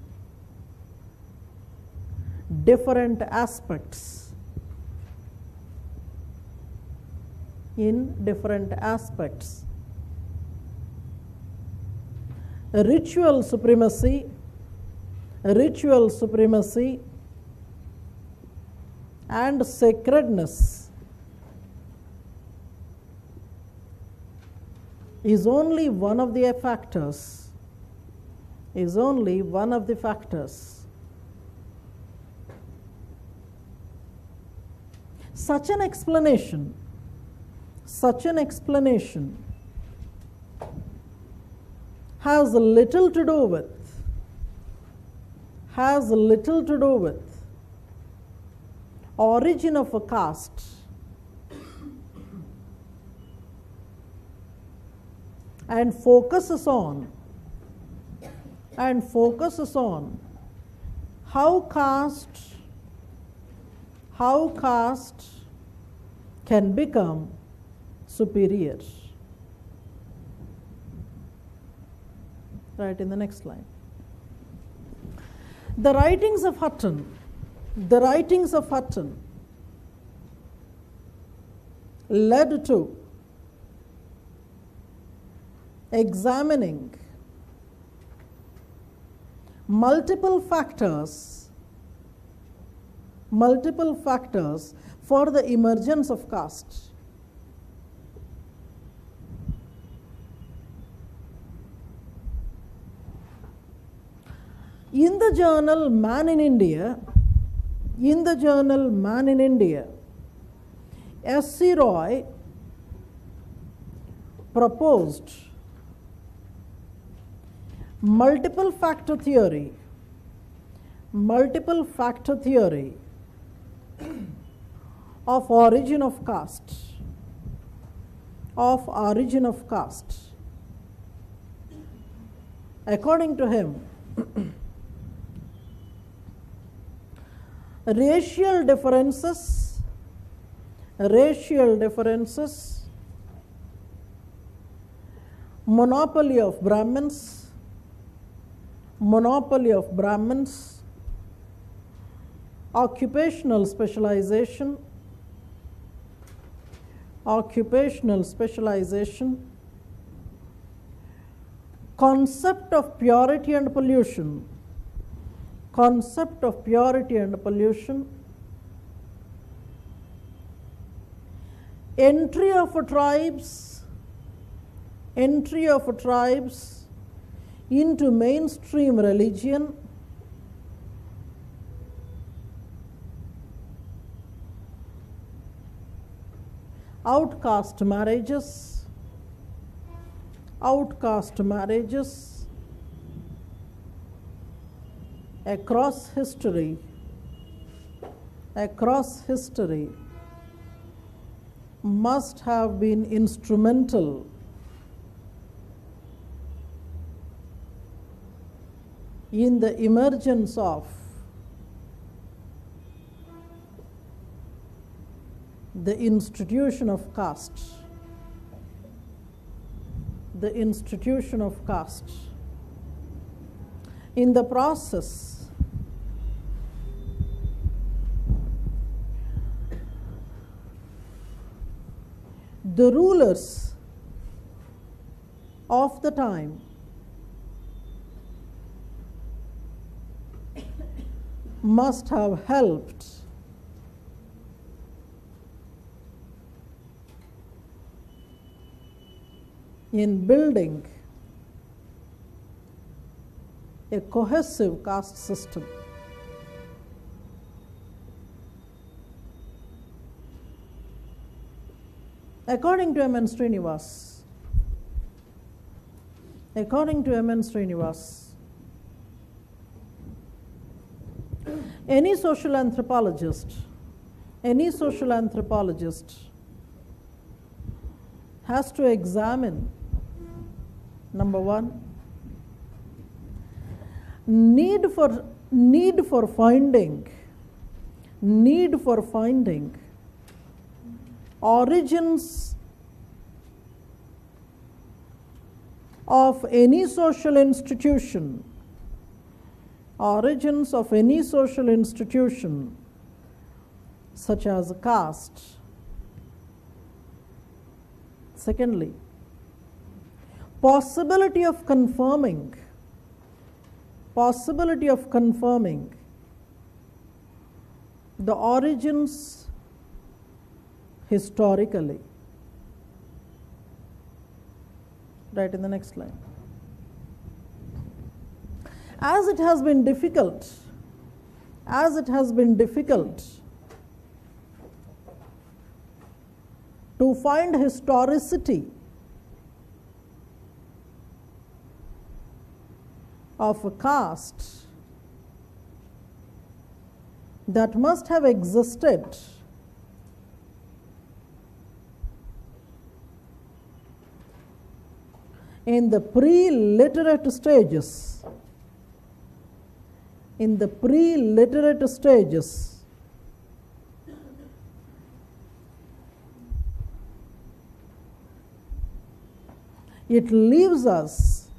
different aspects. Ritual supremacy and sacredness is only one of the factors. Such an explanation has little to do with origin of a caste and focuses on how caste can become superior. Right, in the next line. The writings of Hutton led to examining multiple factors multiple factors for the emergence of caste. In the journal Man in India, S.C. Roy proposed multiple factor theory of origin of caste. According to him, racial differences, monopoly of Brahmins, occupational specialization, concept of purity and pollution, entry of tribes into mainstream religion, outcaste marriages, across history must have been instrumental in the emergence of the institution of caste. In the process, the rulers of the time must have helped in building a cohesive caste system. According to M.N. Srinivas, any social anthropologist has to examine, number one, need for finding origins of any social institution, such as caste. Secondly, possibility of confirming the origins historically. Right, in the next line. As it has been difficult to find historicity of a caste that must have existed in the pre-literate stages, it leaves us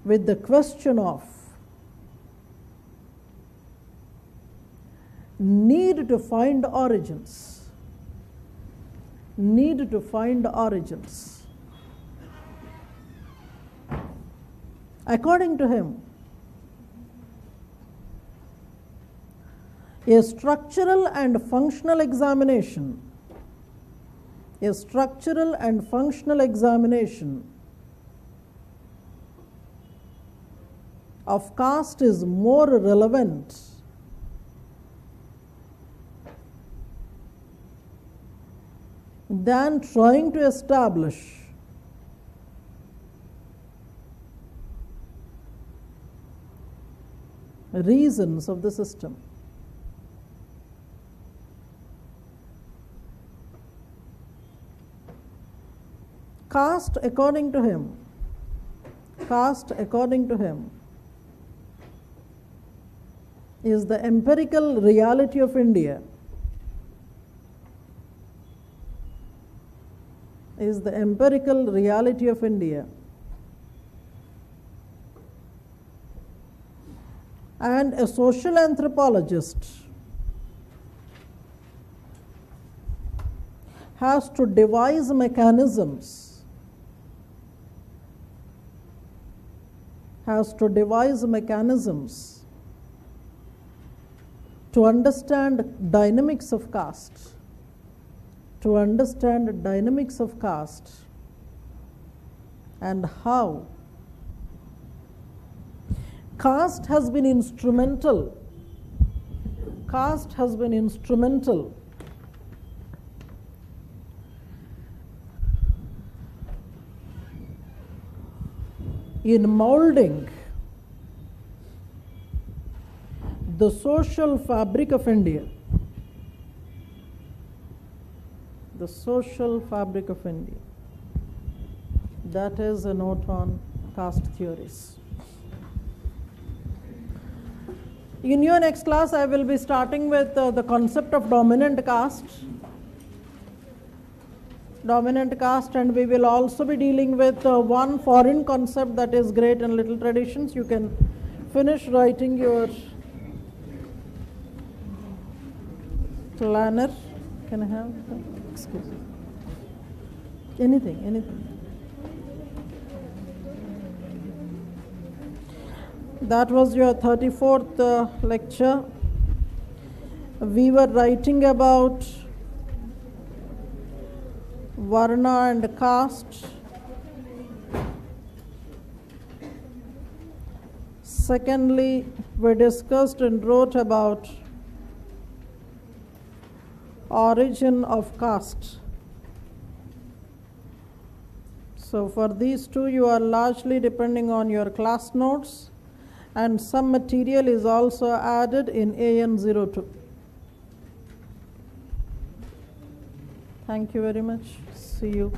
with the question of need to find origins. According to him, A structural and functional examination. A structural and functional examination of caste is more relevant than trying to establish reasons of the system. Caste, according to him, is the empirical reality of India. Is the empirical reality of India. And a social anthropologist has to devise mechanisms to understand dynamics of caste, and how caste has been instrumental in molding the social fabric of India. The social fabric of India. That is a note on caste theories. In your next class, I will be starting with the concept of dominant caste, and we will also be dealing with one foreign concept, that is great and little traditions. You can finish writing your planner. Can I have? Excuse me. Anything. That was your 34th lecture. We were writing about Varna and caste. Secondly, we discussed and wrote about origin of caste. So for these two, you are largely depending on your class notes, and some material is also added in AN02. Thank you very much. See you.